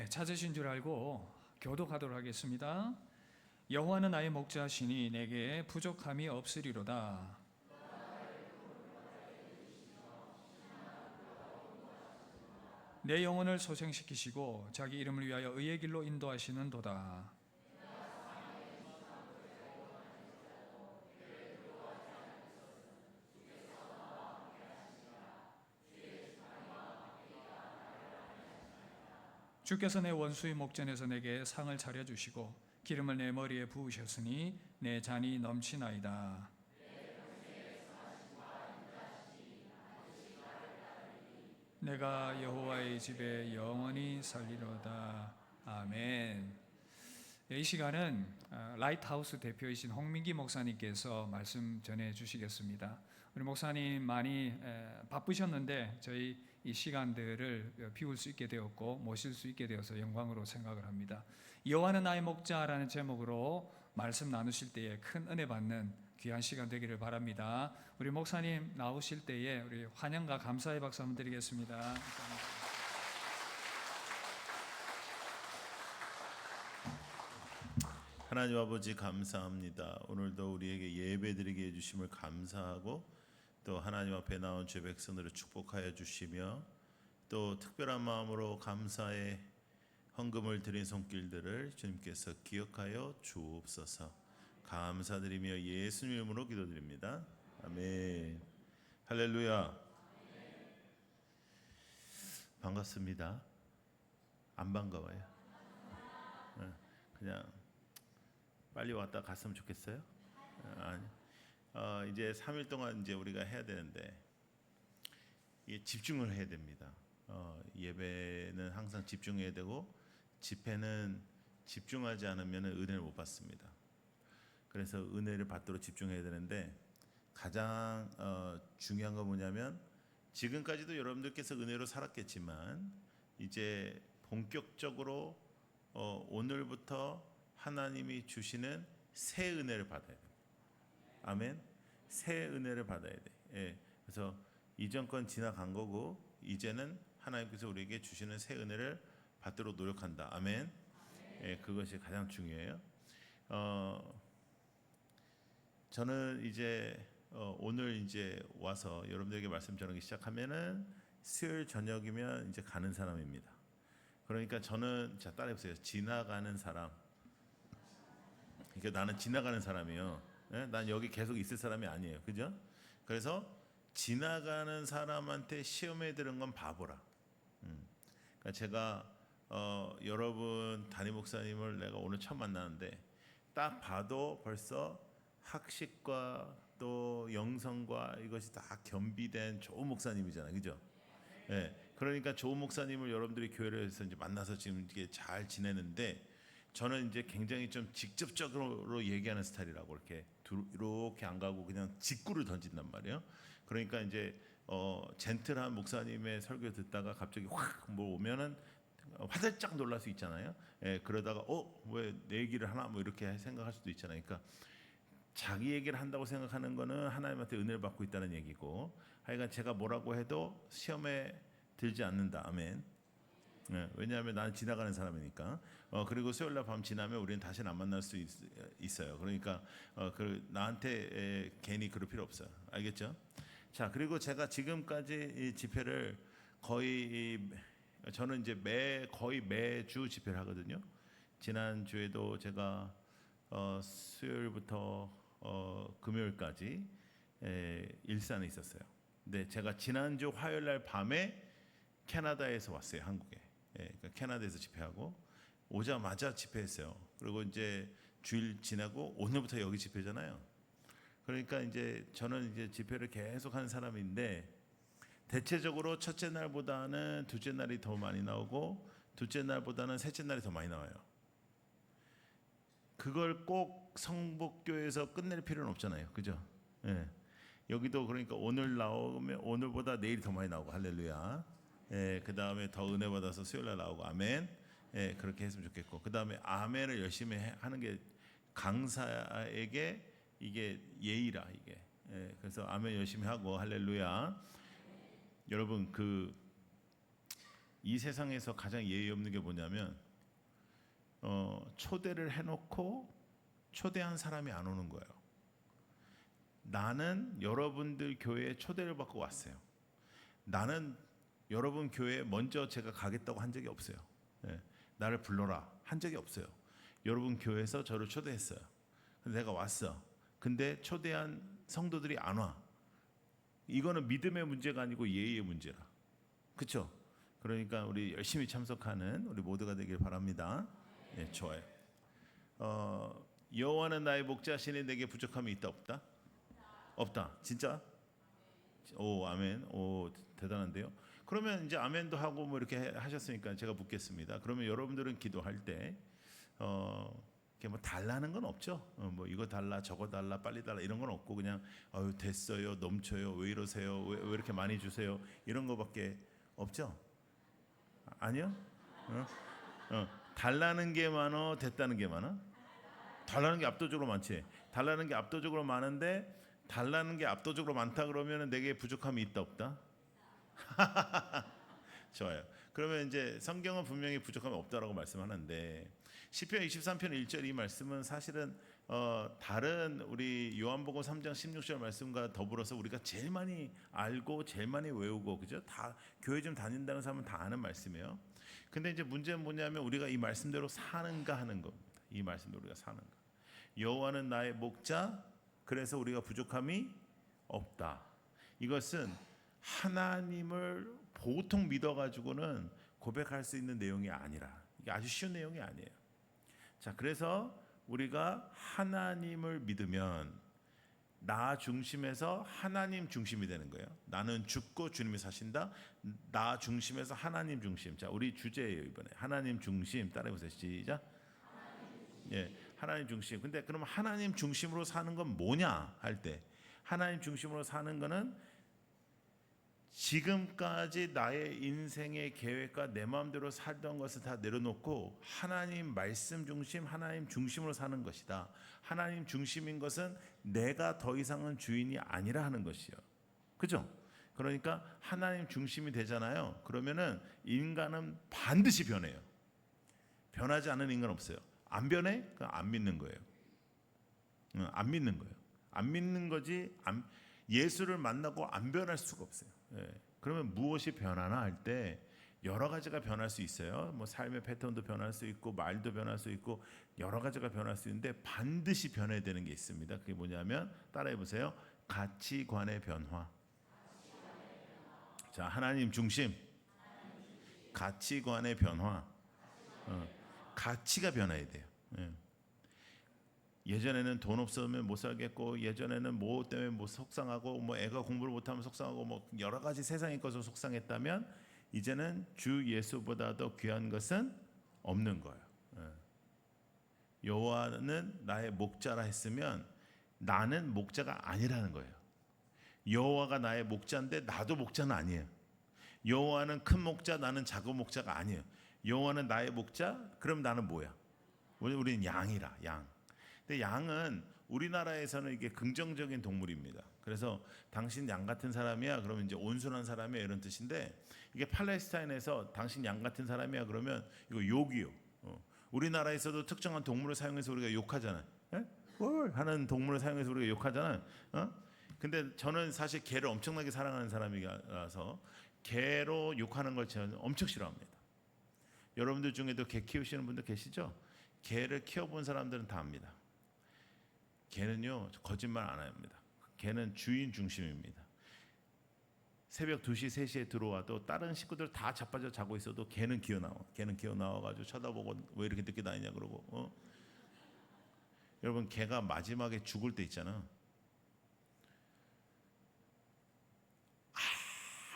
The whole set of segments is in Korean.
찾으신 줄 알고 교독하도록 하겠습니다. 여호와는 나의 목자시니 내게 부족함이 없으리로다. 내 영혼을 소생시키시고 자기 이름을 위하여 의의 길로 인도하시는도다. 주께서 내 원수의 목전에서 내게 상을 차려주시고 기름을 내 머리에 부으셨으니 내 잔이 넘치나이다. 내가 여호와의 집에 영원히 살리로다. 아멘. 이 시간은 라이트하우스 대표이신 홍민기 목사님께서 말씀 전해 주시겠습니다. 우리 목사님 많이 바쁘셨는데 저희 이 시간들을 비울 수 있게 되었고 모실 수 있게 되어서 영광으로 생각을 합니다. 여호와는 나의 목자라는 제목으로 말씀 나누실 때에 큰 은혜 받는 귀한 시간 되기를 바랍니다. 우리 목사님 나오실 때에 우리 환영과 감사의 박수 한번 드리겠습니다. 하나님 아버지 감사합니다. 오늘도 우리에게 예배드리게 해주심을 감사하고 또 하나님 앞에 나온 죄 백성들을 축복하여 주시며 또 특별한 마음으로 감사의 헌금을 드린 손길들을 주님께서 기억하여 주옵소서. 감사드리며 예수님 이름으로 기도드립니다. 아멘. 할렐루야. 반갑습니다. 안 반가워요? 그냥 빨리 왔다 갔으면 좋겠어요? 아니. 이제 3일 동안 이제 우리가 해야 되는데 이게 집중을 해야 됩니다. 예배는 항상 집중해야 되고 집회는 집중하지 않으면 은혜를 못 받습니다. 그래서 은혜를 받도록 집중해야 되는데 가장 중요한 건 뭐냐면 지금까지도 여러분들께서 은혜로 살았겠지만 이제 본격적으로 오늘부터 하나님이 주시는 새 은혜를 받아야 돼요. 아멘. 새 은혜를 받아야 돼. 예. 그래서 이전 건 지나간 거고 이제는 하나님께서 우리에게 주시는 새 은혜를 받도록 노력한다. 아멘. 예, 그것이 가장 중요해요. 저는 이제 오늘 이제 와서 여러분들에게 말씀 전하기 시작하면은 수요일 저녁이면 이제 가는 사람입니다. 그러니까 저는 자 따라해보세요. 지나가는 사람. 그러니까 나는 지나가는 사람이에요. 네? 난 여기 계속 있을 사람이 아니에요. 그죠? 그래서 지나가는 사람한테 시험에 들은 건 바보라. 그러니까 제가 여러분 담임 목사님을 내가 오늘 처음 만나는데 딱 봐도 벌써 학식과 또 영성과 이것이 다 겸비된 좋은 목사님이잖아요. 그죠? 네. 그러니까 좋은 목사님을 여러분들이 교회에서 이제 만나서 지금 이게 잘 지내는데 저는 이제 굉장히 좀 직접적으로 얘기하는 스타일이라고 이렇게 안 가고 그냥 직구를 던진단 말이에요. 그러니까 이제 젠틀한 목사님의 설교 듣다가 갑자기 확 뭐 오면은 화들짝 놀랄 수 있잖아요. 예, 그러다가 왜 내 얘기를 하나 뭐 이렇게 생각할 수도 있잖아요. 그러니까 자기 얘기를 한다고 생각하는 거는 하나님한테 은혜를 받고 있다는 얘기고 하여간 제가 뭐라고 해도 시험에 들지 않는다. 아멘. 네, 왜냐하면 나는 지나가는 사람이니까. 그리고 수요일날 밤 지나면 우리는 다시는 안 만날 수 있어요. 그러니까 나한테 괜히 그럴 필요 없어요. 알겠죠? 자, 그리고 제가 지금까지 이 집회를 거의 저는 이제 거의 매주 집회를 하거든요. 지난 주에도 제가 수요일부터 금요일까지 일산에 있었어요. 근데 제가 지난주 화요일날 밤에 캐나다에서 왔어요. 한국에. 그러니까 캐나다에서 집회하고 오자마자 집회했어요. 그리고 이제 주일 지나고 오늘부터 여기 집회잖아요. 그러니까 이제 저는 이제 집회를 계속 하는 사람인데 대체적으로 첫째 날보다는 둘째 날이 더 많이 나오고 둘째 날보다는 셋째 날이 더 많이 나와요. 그걸 꼭 성복교에서 끝낼 필요는 없잖아요. 그죠? 예. 여기도 그러니까 오늘 나오면 오늘보다 내일이 더 많이 나오고 할렐루야. 예, 그 다음에 더 은혜 받아서 수요일날 나오고 아멘. 예, 그렇게 했으면 좋겠고 그 다음에 아멘을 열심히 하는 게 강사에게 이게 예의라 이게. 예, 그래서 아멘 열심히 하고 할렐루야. 여러분 이 세상에서 가장 예의 없는 게 뭐냐면 초대를 해놓고 초대한 사람이 안 오는 거예요. 나는 여러분들 교회에 초대를 받고 왔어요. 나는 여러분 교회에 먼저 제가 가겠다고 한 적이 없어요. 예, 나를 불러라 한 적이 없어요. 여러분 교회에서 저를 초대했어요. 근데 내가 왔어. 근데 초대한 성도들이 안 와. 이거는 믿음의 문제가 아니고 예의의 문제라. 그렇죠? 그러니까 우리 열심히 참석하는 우리 모두가 되길 바랍니다. 예, 좋아요. 여호와는 나의 목자시니 내게 부족함이 있다 없다? 없다. 진짜? 오, 아멘. 오, 대단한데요. 그러면 이제 아멘도 하고 뭐 이렇게 하셨으니까 제가 묻겠습니다. 그러면 여러분들은 기도할 때 이렇게 뭐 달라는 건 없죠. 뭐 이거 달라, 저거 달라, 빨리 달라 이런 건 없고 그냥 됐어요, 넘쳐요, 왜 이러세요, 왜 이렇게 많이 주세요 이런 거밖에 없죠. 아니요? 달라는 게 많어, 됐다는 게 많아? 달라는 게 압도적으로 많지. 달라는 게 압도적으로 많은데 달라는 게 압도적으로 많다 그러면 내게 부족함이 있다 없다? 좋아요. 그러면 이제 성경은 분명히 부족함이 없다라고 말씀하는데 시편 23편 1절 이 말씀은 사실은 다른 우리 요한복음 3장 16절 말씀과 더불어서 우리가 제일 많이 알고 제일 많이 외우고 그죠? 다 교회 좀 다닌다는 사람은 다 아는 말씀이에요. 근데 이제 문제는 뭐냐면 우리가 이 말씀대로 사는가 하는 겁니다. 이 말씀대로 우리가 사는가. 여호와는 나의 목자 그래서 우리가 부족함이 없다. 이것은 하나님을 보통 믿어가지고는 고백할 수 있는 내용이 아니라 이게 아주 쉬운 내용이 아니에요. 자, 그래서 우리가 하나님을 믿으면 나 중심에서 하나님 중심이 되는 거예요. 나는 죽고 주님이 사신다. 나 중심에서 하나님 중심. 자, 우리 주제예요 이번에. 하나님 중심. 따라해보세요. 시작. 예, 하나님 중심. 근데 그럼 하나님 중심으로 사는 건 뭐냐 할 때 하나님 중심으로 사는 거는 지금까지 나의 인생의 계획과 내 마음대로 살던 것을 다 내려놓고 하나님 말씀 중심, 하나님 중심으로 사는 것이다. 하나님 중심인 것은 내가 더 이상은 주인이 아니라 하는 것이요. 그죠? 그러니까 하나님 중심이 되잖아요. 그러면은 인간은 반드시 변해요. 변하지 않은 인간 없어요. 안 변해? 그럼 안 믿는 거예요. 안 믿는 거예요. 안 믿는 거지. 예수를 만나고 안 변할 수가 없어요. 예. 그러면 무엇이 변하나 할 때 여러 가지가 변할 수 있어요. 뭐 삶의 패턴도 변할 수 있고 말도 변할 수 있고 여러 가지가 변할 수 있는데 반드시 변해야 되는 게 있습니다. 그게 뭐냐면 따라해 보세요. 가치관의 변화. 자, 하나님 중심. 가치관의 변화. 가치가 변해야 돼요. 예. 예전에는 돈 없으면 못 살겠고 예전에는 뭐 때문에 뭐 속상하고 뭐 애가 공부를 못하면 속상하고 뭐 여러 가지 세상의 것으로 속상했다면 이제는 주 예수보다 더 귀한 것은 없는 거예요. 여호와는 나의 목자라 했으면 나는 목자가 아니라는 거예요. 여호와가 나의 목자인데 나도 목자는 아니에요. 여호와는 큰 목자 나는 작은 목자가 아니에요. 여호와는 나의 목자 그럼 나는 뭐야? 우리는 양이라 양. 근데 양은 우리나라에서는 이게 긍정적인 동물입니다. 그래서 당신 양 같은 사람이야 그러면 이제 온순한 사람이야 이런 뜻인데 이게 팔레스타인에서 당신 양 같은 사람이야 그러면 이거 욕이요. 우리나라에서도 특정한 동물을 사용해서 우리가 욕하잖아요. 하는 동물을 사용해서 우리가 욕하잖아요. 근데 저는 사실 개를 엄청나게 사랑하는 사람이라서 개로 욕하는 걸 저는 엄청 싫어합니다. 여러분들 중에도 개 키우시는 분들 계시죠? 개를 키워본 사람들은 다 압니다. 개는요 거짓말 안 합니다. 개는 주인 중심입니다. 새벽 2시, 3시에 들어와도 다른 식구들 다 자빠져 자고 있어도 개는 기어 나와. 개는 기어 나와가지고 쳐다보고 왜 이렇게 늦게 다니냐 그러고. 여러분 개가 마지막에 죽을 때 있잖아.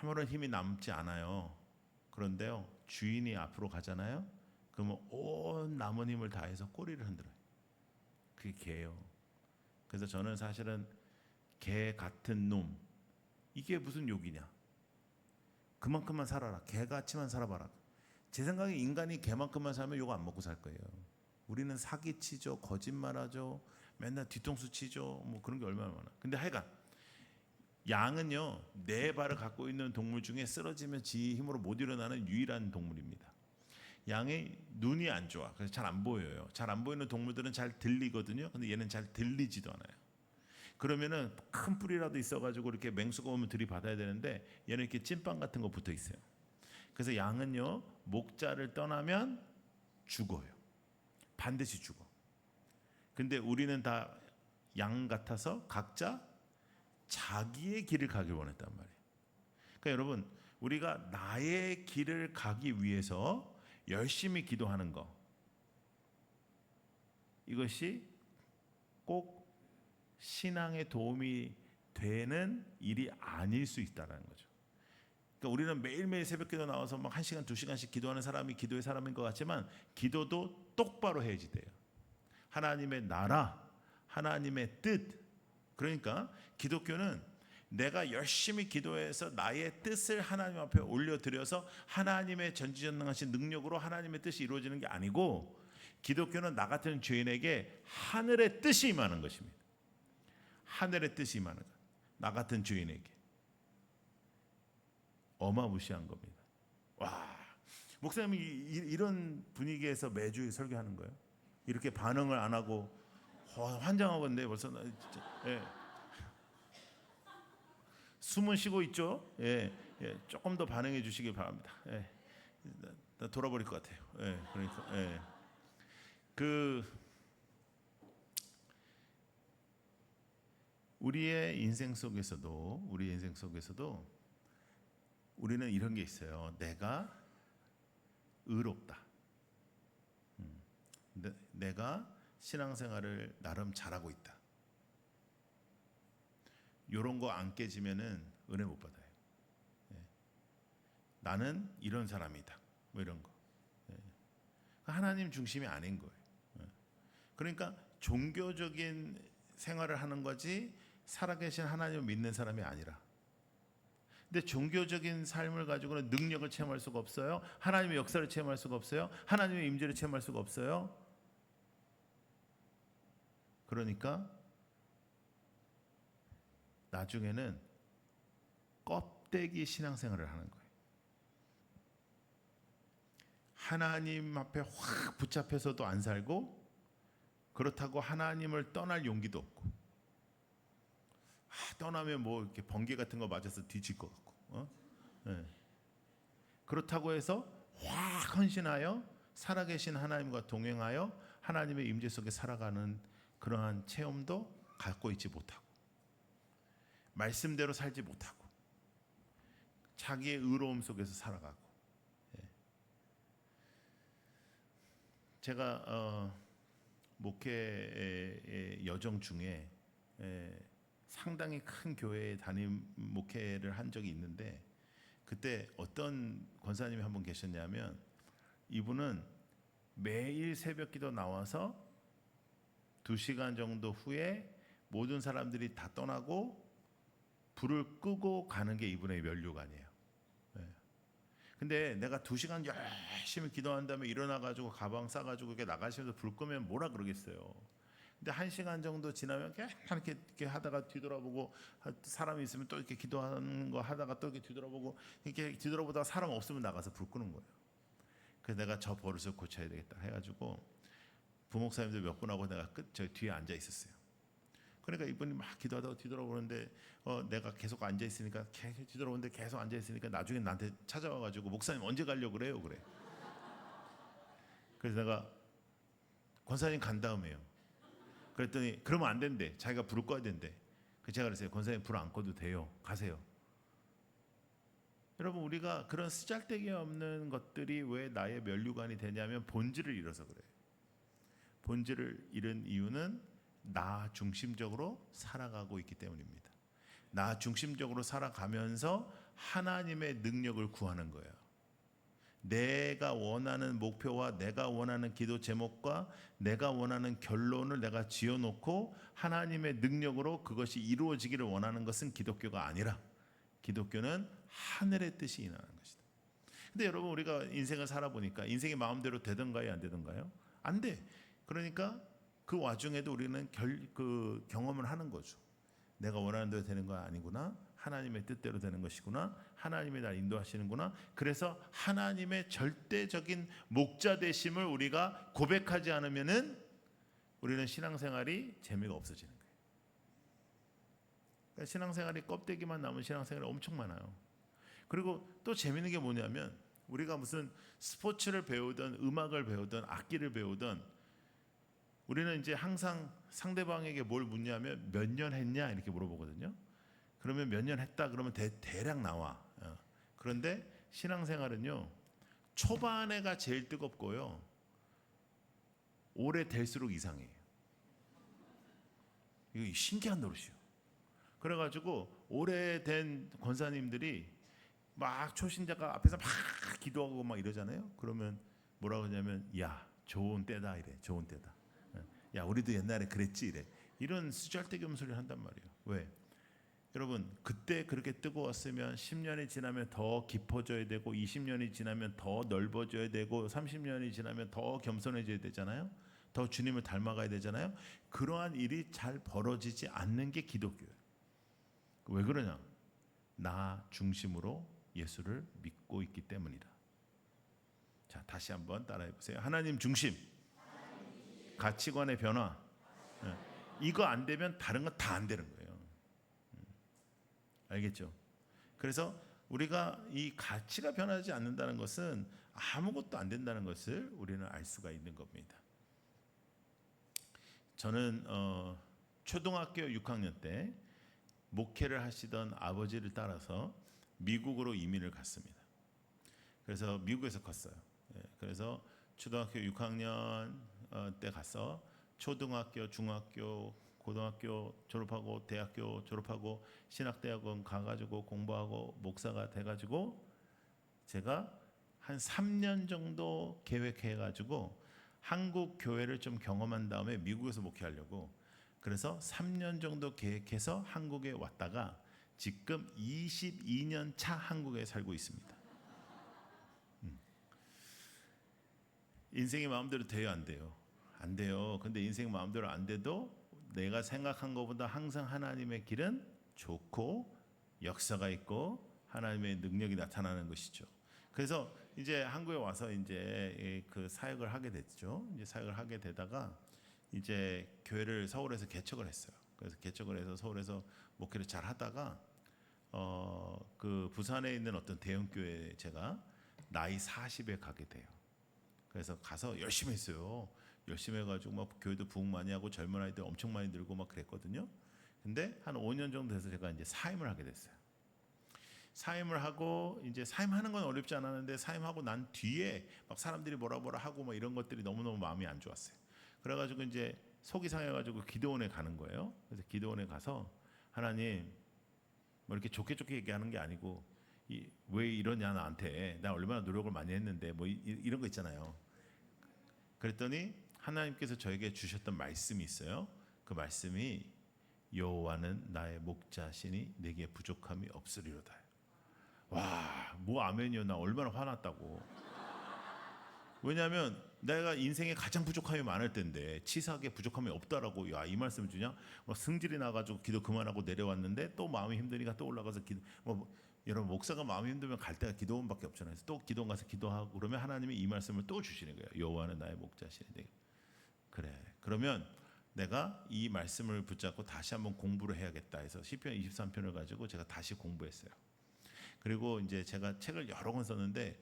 아무런 힘이 남지 않아요. 그런데요 주인이 앞으로 가잖아요. 그러면 온 남은 힘을 다해서 꼬리를 흔들어요. 그게 개예요. 그래서 저는 사실은 개 같은 놈 이게 무슨 욕이냐? 그만큼만 살아라. 개같이만 살아봐라. 제 생각에 인간이 개만큼만 살면 욕 안 먹고 살 거예요. 우리는 사기치죠, 거짓말하죠, 맨날 뒤통수 치죠, 뭐 그런 게 얼마나 많아. 근데 하여간 양은요, 네 발을 갖고 있는 동물 중에 쓰러지면 지 힘으로 못 일어나는 유일한 동물입니다. 양의 눈이 안 좋아. 그래서 잘 안 보여요. 잘 안 보이는 동물들은 잘 들리거든요. 근데 얘는 잘 들리지도 않아요. 그러면은 큰 뿔이라도 있어가지고 이렇게 맹수가 오면 들이받아야 되는데 얘는 이렇게 찐빵 같은 거 붙어 있어요. 그래서 양은요, 목자를 떠나면 죽어요. 반드시 죽어. 근데 우리는 다 양 같아서 각자 자기의 길을 가길 원했단 말이에요. 그러니까 여러분, 우리가 나의 길을 가기 위해서 열심히 기도하는 거, 이것이 꼭 신앙에 도움이 되는 일이 아닐 수 있다는 거죠. 그러니까 우리는 매일매일 새벽기도 나와서 막 1시간, 2시간씩 기도하는 사람이 기도의 사람인 것 같지만 기도도 똑바로 해야지 돼요. 하나님의 나라, 하나님의 뜻. 그러니까 기독교는 내가 열심히 기도해서 나의 뜻을 하나님 앞에 올려드려서 하나님의 전지전능하신 능력으로 하나님의 뜻이 이루어지는 게 아니고, 기독교는 나 같은 죄인에게 하늘의 뜻이 임하는 것입니다. 하늘의 뜻이 임하는 것. 나 같은 죄인에게. 어마무시한 겁니다. 와, 목사님이 이런 분위기에서 매주 설교하는 거예요? 이렇게 반응을 안 하고 환장하겠네 벌써. 진짜. 예. 숨은 쉬고 있죠. 예, 예. 조금 더 반응해 주시기 바랍니다. 예. 나 돌아버릴 것 같아요. 예, 그러니까 예. 우리의 인생 속에서도 우리는 이런 게 있어요. 내가 의롭다. 내가 신앙생활을 나름 잘하고 있다. 이런 거 안 깨지면은 은혜 못 받아요. 예. 나는 이런 사람이다. 뭐 이런 거. 예. 하나님 중심이 아닌 거예요. 예. 그러니까 종교적인 생활을 하는 거지 살아계신 하나님을 믿는 사람이 아니라. 근데 종교적인 삶을 가지고는 능력을 체험할 수가 없어요. 하나님의 역사를 체험할 수가 없어요. 하나님의 임재를 체험할 수가 없어요. 그러니까 나중에는 껍데기 신앙생활을 하는 거예요. 하나님 앞에 확 붙잡혀서도 안 살고, 그렇다고 하나님을 떠날 용기도 없고, 떠나면 뭐 이렇게 번개 같은 거 맞아서 뒤질 것 같고, 네. 그렇다고 해서 확 헌신하여 살아계신 하나님과 동행하여 하나님의 임재 속에 살아가는 그러한 체험도 갖고 있지 못하고, 말씀대로 살지 못하고, 자기의 의로움 속에서 살아가고. 제가 목회의 여정 중에 상당히 큰 교회에 담임 목회를 한 적이 있는데, 그때 어떤 권사님이 한 분 계셨냐면, 이분은 매일 새벽기도 나와서 2시간 정도 후에 모든 사람들이 다 떠나고 불을 끄고 가는 게 이분의 면류관이에요. 근데 내가 2시간 열심히 기도한 다음에 일어나가지고 가방 싸가지고 이렇게 나가시면서 불 끄면 뭐라 그러겠어요. 근데 1시간 정도 지나면 이렇게 하다가 뒤돌아보고, 사람이 있으면 또 이렇게 기도하는 거 하다가 또 이렇게 뒤돌아보고, 이렇게 뒤돌아보다가 사람 없으면 나가서 불 끄는 거예요. 그래서 내가 저 버릇을 고쳐야 되겠다 해가지고 부목사님들 몇 분하고 내가 저 뒤에 앉아 있었어요. 그러니까 이분이 막 기도하다가 뒤돌아보는데 내가 계속 앉아 있으니까, 계속 뒤돌아보는데 계속 앉아 있으니까 나중에 나한테 찾아와가지고, 목사님 언제 가려고 그래요? 그래. 그래서 내가 권사님 간 다음에요. 그랬더니 그러면 안 된대. 자기가 불을 꺼야 된대. 제가 그랬어요. 권사님 불 안 꺼도 돼요. 가세요. 여러분, 우리가 그런 쓰잘데기 없는 것들이 왜 나의 면류관이 되냐면 본질을 잃어서 그래요. 본질을 잃은 이유는 나 중심적으로 살아가고 있기 때문입니다. 나 중심적으로 살아가면서 하나님의 능력을 구하는 거예요. 내가 원하는 목표와 내가 원하는 기도 제목과 내가 원하는 결론을 내가 지어놓고 하나님의 능력으로 그것이 이루어지기를 원하는 것은 기독교가 아니라, 기독교는 하늘의 뜻이 임하는 것이다. 근데 여러분, 우리가 인생을 살아보니까 인생이 마음대로 되던가요, 안 되던가요? 안 돼. 그러니까 그 와중에도 우리는 경험을 하는 거죠. 내가 원하는 대로 되는 거 아니구나. 하나님의 뜻대로 되는 것이구나. 하나님이 날 인도하시는구나. 그래서 하나님의 절대적인 목자 되심을 우리가 고백하지 않으면은 우리는 신앙생활이 재미가 없어지는 거예요. 그러니까 신앙생활이 껍데기만 남은 신앙생활이 엄청 많아요. 그리고 또 재밌는 게 뭐냐면 우리가 무슨 스포츠를 배우든 음악을 배우든 악기를 배우든 우리는 이제 항상 상대방에게 뭘 묻냐면 몇 년 했냐 이렇게 물어보거든요. 그러면 몇 년 했다 그러면 대략 나와. 그런데 신앙생활은요. 초반에가 제일 뜨겁고요. 오래 될수록 이상해요. 이거 신기한 노릇이에요. 그래가지고 오래된 권사님들이 막 초신자가 앞에서 막 기도하고 막 이러잖아요. 그러면 뭐라고 하냐면 야 좋은 때다 이래. 좋은 때다. 야 우리도 옛날에 그랬지 이래. 이런 쓰잘데기 소리를 한단 말이에요. 왜? 여러분 그때 그렇게 뜨거웠으면 10년이 지나면 더 깊어져야 되고 20년이 지나면 더 넓어져야 되고 30년이 지나면 더 겸손해져야 되잖아요. 더 주님을 닮아가야 되잖아요. 그러한 일이 잘 벌어지지 않는 게 기독교예요. 왜 그러냐? 나 중심으로 예수를 믿고 있기 때문이다. 자, 다시 한번 따라해 보세요. 하나님 중심, 가치관의 변화. 이거 안 되면 다른 건 다 안 되는 거예요. 알겠죠? 그래서 우리가 이 가치가 변하지 않는다는 것은 아무것도 안 된다는 것을 우리는 알 수가 있는 겁니다. 저는 초등학교 6학년 때 목회를 하시던 아버지를 따라서 미국으로 이민을 갔습니다. 그래서 미국에서 컸어요. 그래서 초등학교 6학년 때 가서 초등학교, 중학교, 고등학교 졸업하고 대학교 졸업하고 신학대학원 가가지고 공부하고 목사가 돼가지고 제가 한 3년 정도 계획해가지고 한국 교회를 좀 경험한 다음에 미국에서 목회하려고 그래서 3년 정도 계획해서 한국에 왔다가 지금 22년 차 한국에 살고 있습니다. 인생이 마음대로 돼요, 안 돼요? 안 돼요. 근데 인생 마음대로 안 돼도 내가 생각한 것보다 항상 하나님의 길은 좋고 역사가 있고 하나님의 능력이 나타나는 것이죠. 그래서 이제 한국에 와서 이제 그 사역을 하게 됐죠. 이제 사역을 하게 되다가 이제 교회를 서울에서 개척을 했어요. 그래서 개척을 해서 서울에서 목회를 잘 하다가 그 부산에 있는 어떤 대형 교회에 제가 나이 40에 가게 돼요. 그래서 가서 열심히 했어요. 열심히 해가지고 막 교회도 부흥 많이 하고 젊은 아이들 엄청 많이 늘고 막 그랬거든요. 근데 한 5년 정도 돼서 제가 이제 사임을 하게 됐어요. 사임을 하고 이제 사임하는 건 어렵지 않았는데 사임하고 난 뒤에 막 사람들이 뭐라 하고 막 이런 것들이 너무너무 마음이 안 좋았어요. 그래가지고 이제 속이 상해가지고 기도원에 가는 거예요. 그래서 기도원에 가서 하나님 뭐 이렇게 좋게 얘기하는 게 아니고 왜 이러냐 나한테 나 얼마나 노력을 많이 했는데 뭐 이런 거 있잖아요. 그랬더니 하나님께서 저에게 주셨던 말씀이 있어요. 그 말씀이 여호와는 나의 목자시니 내게 부족함이 없으리로다. 와, 뭐 아멘이요. 나 얼마나 화났다고. 왜냐하면 내가 인생에 가장 부족함이 많을 텐데 치사하게 부족함이 없다라고 야, 이 말씀 주냐? 뭐 승질이 나가지고 기도 그만하고 내려왔는데 또 마음이 힘드니까 또 올라가서 기도. 여러분 목사가 마음이 힘들면 갈 때가 기도원밖에 없잖아요. 그래서 또 기도원 가서 기도하고 그러면 하나님이 이 말씀을 또 주시는 거예요. 여호와는 나의 목자시니 내게. 그래. 그러면 내가 이 말씀을 붙잡고 다시 한번 공부를 해야겠다 해서 시편 23편을 가지고 제가 다시 공부했어요. 그리고 이제 제가 책을 여러 권 썼는데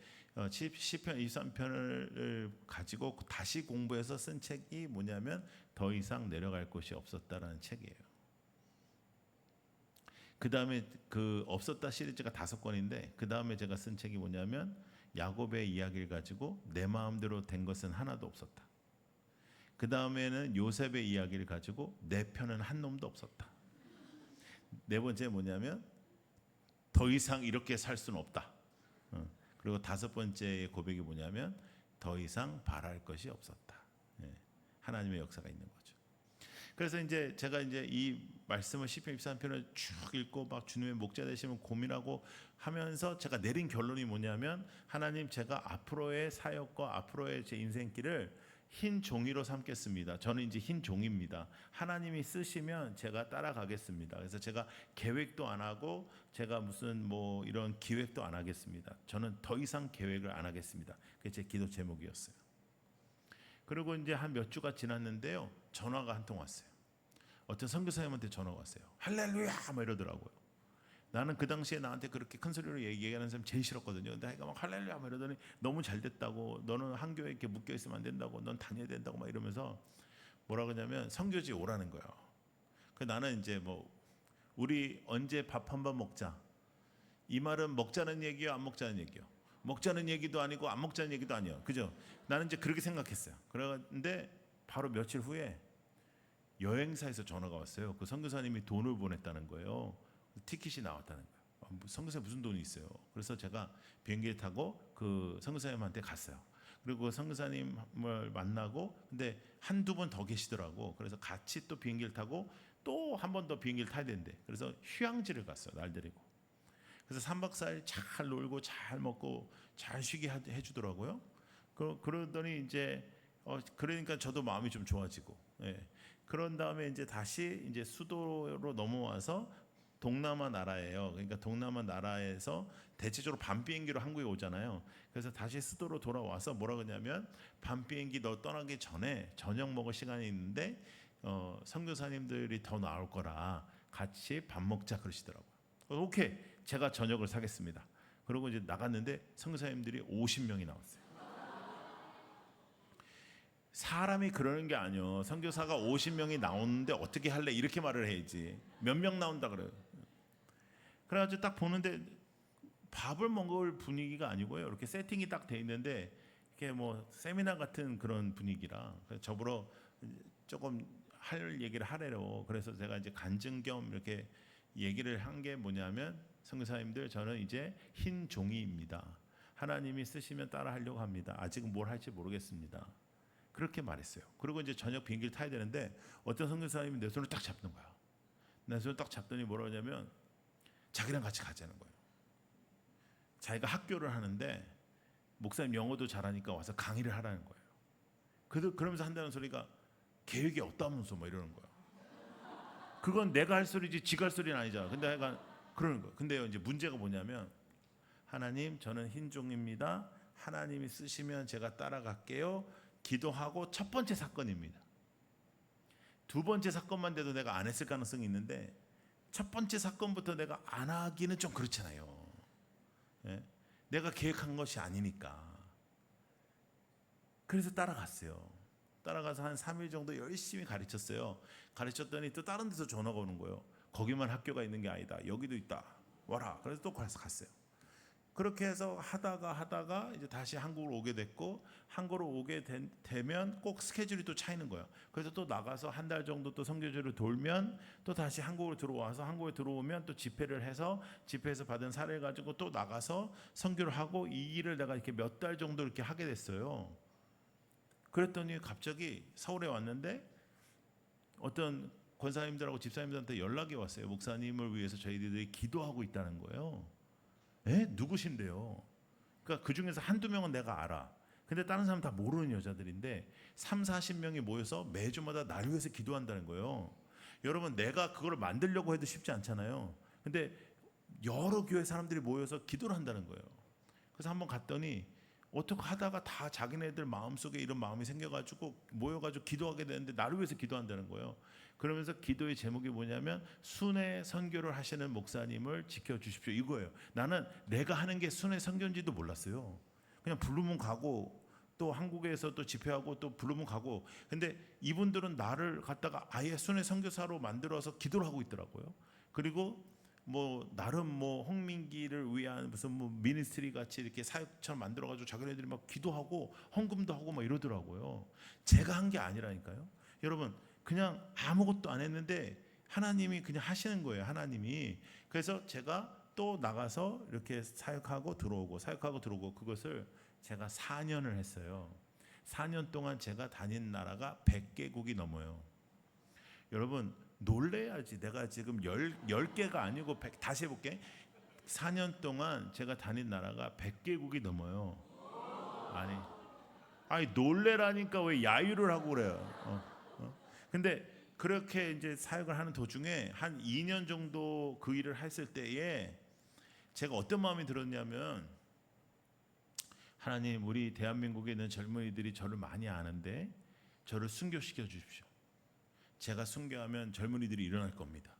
시편 23편을 가지고 다시 공부해서 쓴 책이 뭐냐면 더 이상 내려갈 곳이 없었다라는 책이에요. 그 다음에 그 없었다 시리즈가 5권인데 그 다음에 제가 쓴 책이 뭐냐면 야곱의 이야기를 가지고 내 마음대로 된 것은 하나도 없었다. 그 다음에는 요셉의 이야기를 가지고 내 편은 한 놈도 없었다. 네 번째 뭐냐면 더 이상 이렇게 살 수는 없다. 그리고 5번째의 고백이 뭐냐면 더 이상 바랄 것이 없었다. 하나님의 역사가 있는 거죠. 그래서 이제 제가 이제 이 말씀을 시편 23편을 쭉 읽고 막 주님의 목자 되시면 고민하고 하면서 제가 내린 결론이 뭐냐면 하나님 제가 앞으로의 사역과 앞으로의 제 인생길을 흰 종이로 삼겠습니다. 저는 이제 흰 종입니다. 하나님이 쓰시면 제가 따라가겠습니다. 그래서 제가 계획도 안 하고 제가 무슨 뭐 이런 기획도 안 하겠습니다. 저는 더 이상 계획을 안 하겠습니다. 그게 제 기도 제목이었어요. 그리고 이제 한 몇 주가 지났는데요. 전화가 한 통 왔어요. 어떤 선교사님한테 전화가 왔어요. 할렐루야 막 이러더라고요. 나는 그 당시에 나한테 그렇게 큰 소리로 얘기하는 사람 제일 싫었거든요. 근데 내가 막 할렐루야 막 이러더니 너무 잘 됐다고, 너는 한 교회에 이렇게 묶여 있으면 안 된다고, 넌 다녀야 된다고 막 이러면서 뭐라 그러냐면 선교지 오라는 거예요. 그 나는 이제 뭐 우리 언제 밥 한 번 먹자, 이 말은 먹자는 얘기요 안 먹자는 얘기요? 먹자는 얘기도 아니고 안 먹자는 얘기도 아니요, 그죠? 나는 이제 그렇게 생각했어요. 그런데 바로 며칠 후에 여행사에서 전화가 왔어요. 그 선교사님이 돈을 보냈다는 거예요. 티켓이 나왔다는 거예요. 선교사에 무슨 돈이 있어요? 그래서 제가 비행기를 타고 그 선교사님한테 갔어요. 그리고 선교사님을 만나고, 근데 한두 번 더 계시더라고. 그래서 같이 또 비행기를 타고 또 한 번 더 비행기를 타야 되는데, 그래서 휴양지를 갔어요. 날 데리고. 그래서 3박 4일 잘 놀고 잘 먹고 잘 쉬게 해주더라고요. 그러더니 이제 그러니까 저도 마음이 좀 좋아지고, 예. 그런 다음에 이제 다시 이제 수도로 넘어와서 동남아 나라예요. 그러니까 동남아 나라에서 대체적으로 밤 비행기로 한국에 오잖아요. 그래서 다시 수도로 돌아와서 뭐라 그러냐면, 밤 비행기 너 떠나기 전에 저녁 먹을 시간이 있는데 선교사님들이 더 나올 거라 같이 밥 먹자 그러시더라고요. 오케이, 제가 저녁을 사겠습니다. 그리고 이제 나갔는데 선교사님들이 50명이 나왔어요. 사람이 그러는 게 아니요. 선교사가 50명이 나오는데 어떻게 할래? 이렇게 말을 해야지. 몇 명 나온다 그래요. 그래가지고 딱 보는데 밥을 먹을 분위기가 아니고요. 이렇게 세팅이 딱 돼 있는데 이렇게 뭐 세미나 같은 그런 분위기라, 저보러 조금 할 얘기를 하래요. 그래서 제가 이제 간증 겸 이렇게 얘기를 한 게 뭐냐면, 선교사님들 저는 이제 흰 종이입니다. 하나님이 쓰시면 따라하려고 합니다. 아직은 뭘 할지 모르겠습니다. 그렇게 말했어요. 그리고 이제 저녁 비행기를 타야 되는데 어떤 선교사님이 내 손을 딱 잡는 거야. 내 손을 딱 잡더니 뭐라 하냐면 자기랑 같이 가자는 거예요. 자기가 학교를 하는데 목사님 영어도 잘하니까 와서 강의를 하라는 거예요. 그러면서 한다는 소리가 계획이 없다면서 뭐 이러는 거예요. 그건 내가 할 소리지 지가 할 소리는 아니잖아. 근데 약간 그러는 거예요. 근데요, 이제 문제가 뭐냐면, 하나님 저는 흰 종입니다. 하나님이 쓰시면 제가 따라갈게요. 기도하고 첫 번째 사건입니다. 두 번째 사건만 돼도 내가 안 했을 가능성이 있는데 첫 번째 사건부터 내가 안 하기는 좀 그렇잖아요. 예? 내가 계획한 것이 아니니까. 그래서 따라갔어요. 따라가서 한 3일 정도 열심히 가르쳤어요. 가르쳤더니 또 다른 데서 전화가 오는 거예요. 거기만 학교가 있는 게 아니다, 여기도 있다, 와라. 그래서 또 갔어요. 그렇게 해서 하다가 이제 다시 한국으로 오게 됐고, 한국으로 오게 되면 꼭 스케줄이 또 차이는 거예요. 그래서 또 나가서 한 달 정도 또 선교지를 돌면 또 다시 한국으로 들어와서, 한국에 들어오면 또 집회를 해서 집회에서 받은 사례를 가지고 또 나가서 선교를 하고, 이 일을 내가 이렇게 몇 달 정도 이렇게 하게 됐어요. 그랬더니 갑자기 서울에 왔는데 어떤 권사님들하고 집사님들한테 연락이 왔어요. 목사님을 위해서 저희들이 기도하고 있다는 거예요. 에? 누구신데요? 그러니까 그 중에서 한두 명은 내가 알아. 근데 다른 사람 다 모르는 여자들인데 30-40명이 모여서 매주마다 날 위해서 기도한다는 거예요. 여러분, 내가 그걸 만들려고 해도 쉽지 않잖아요. 근데 여러 교회 사람들이 모여서 기도를 한다는 거예요. 그래서 한번 갔더니 어떻게 하다가 다 자기네들 마음속에 이런 마음이 생겨가지고 모여가지고 기도하게 되는데 나를 위해서 기도한다는 거예요. 그러면서 기도의 제목이 뭐냐면, 순회 선교를 하시는 목사님을 지켜주십시오, 이거예요. 나는 내가 하는 게 순회 선교인지도 몰랐어요. 그냥 부르면 가고, 또 한국에서 또 집회하고 또 부르면 가고. 근데 이분들은 나를 갖다가 아예 순회 선교사로 만들어서 기도를 하고 있더라고요. 그리고 뭐 나름 뭐 홍민기를 위한 무슨 뭐 미니스트리 같이 이렇게 사역처럼 만들어가지고 자기네들이 막 기도하고 헌금도 하고 막 이러더라고요. 제가 한 게 아니라니까요. 여러분, 그냥 아무것도 안 했는데 하나님이 그냥 하시는 거예요. 하나님이. 그래서 제가 또 나가서 이렇게 사역하고 들어오고 사역하고 들어오고, 그것을 제가 4년을 했어요. 4년 동안 제가 다닌 나라가 100개국이 넘어요. 여러분, 놀래야지. 내가 지금 10개가 아니고 다시 해볼게. 4년 동안 제가 다닌 나라가 100개국이 넘어요. 아니 놀래라니까 왜 야유를 하고 그래요? 근데 그렇게 이제 사역을 하는 도중에 한 2년 정도 그 일을 했을 때에 제가 어떤 마음이 들었냐면, 하나님, 우리 대한민국에 있는 젊은이들이 저를 많이 아는데 저를 순교시켜 주십시오. 제가 순교하면 젊은이들이 일어날 겁니다.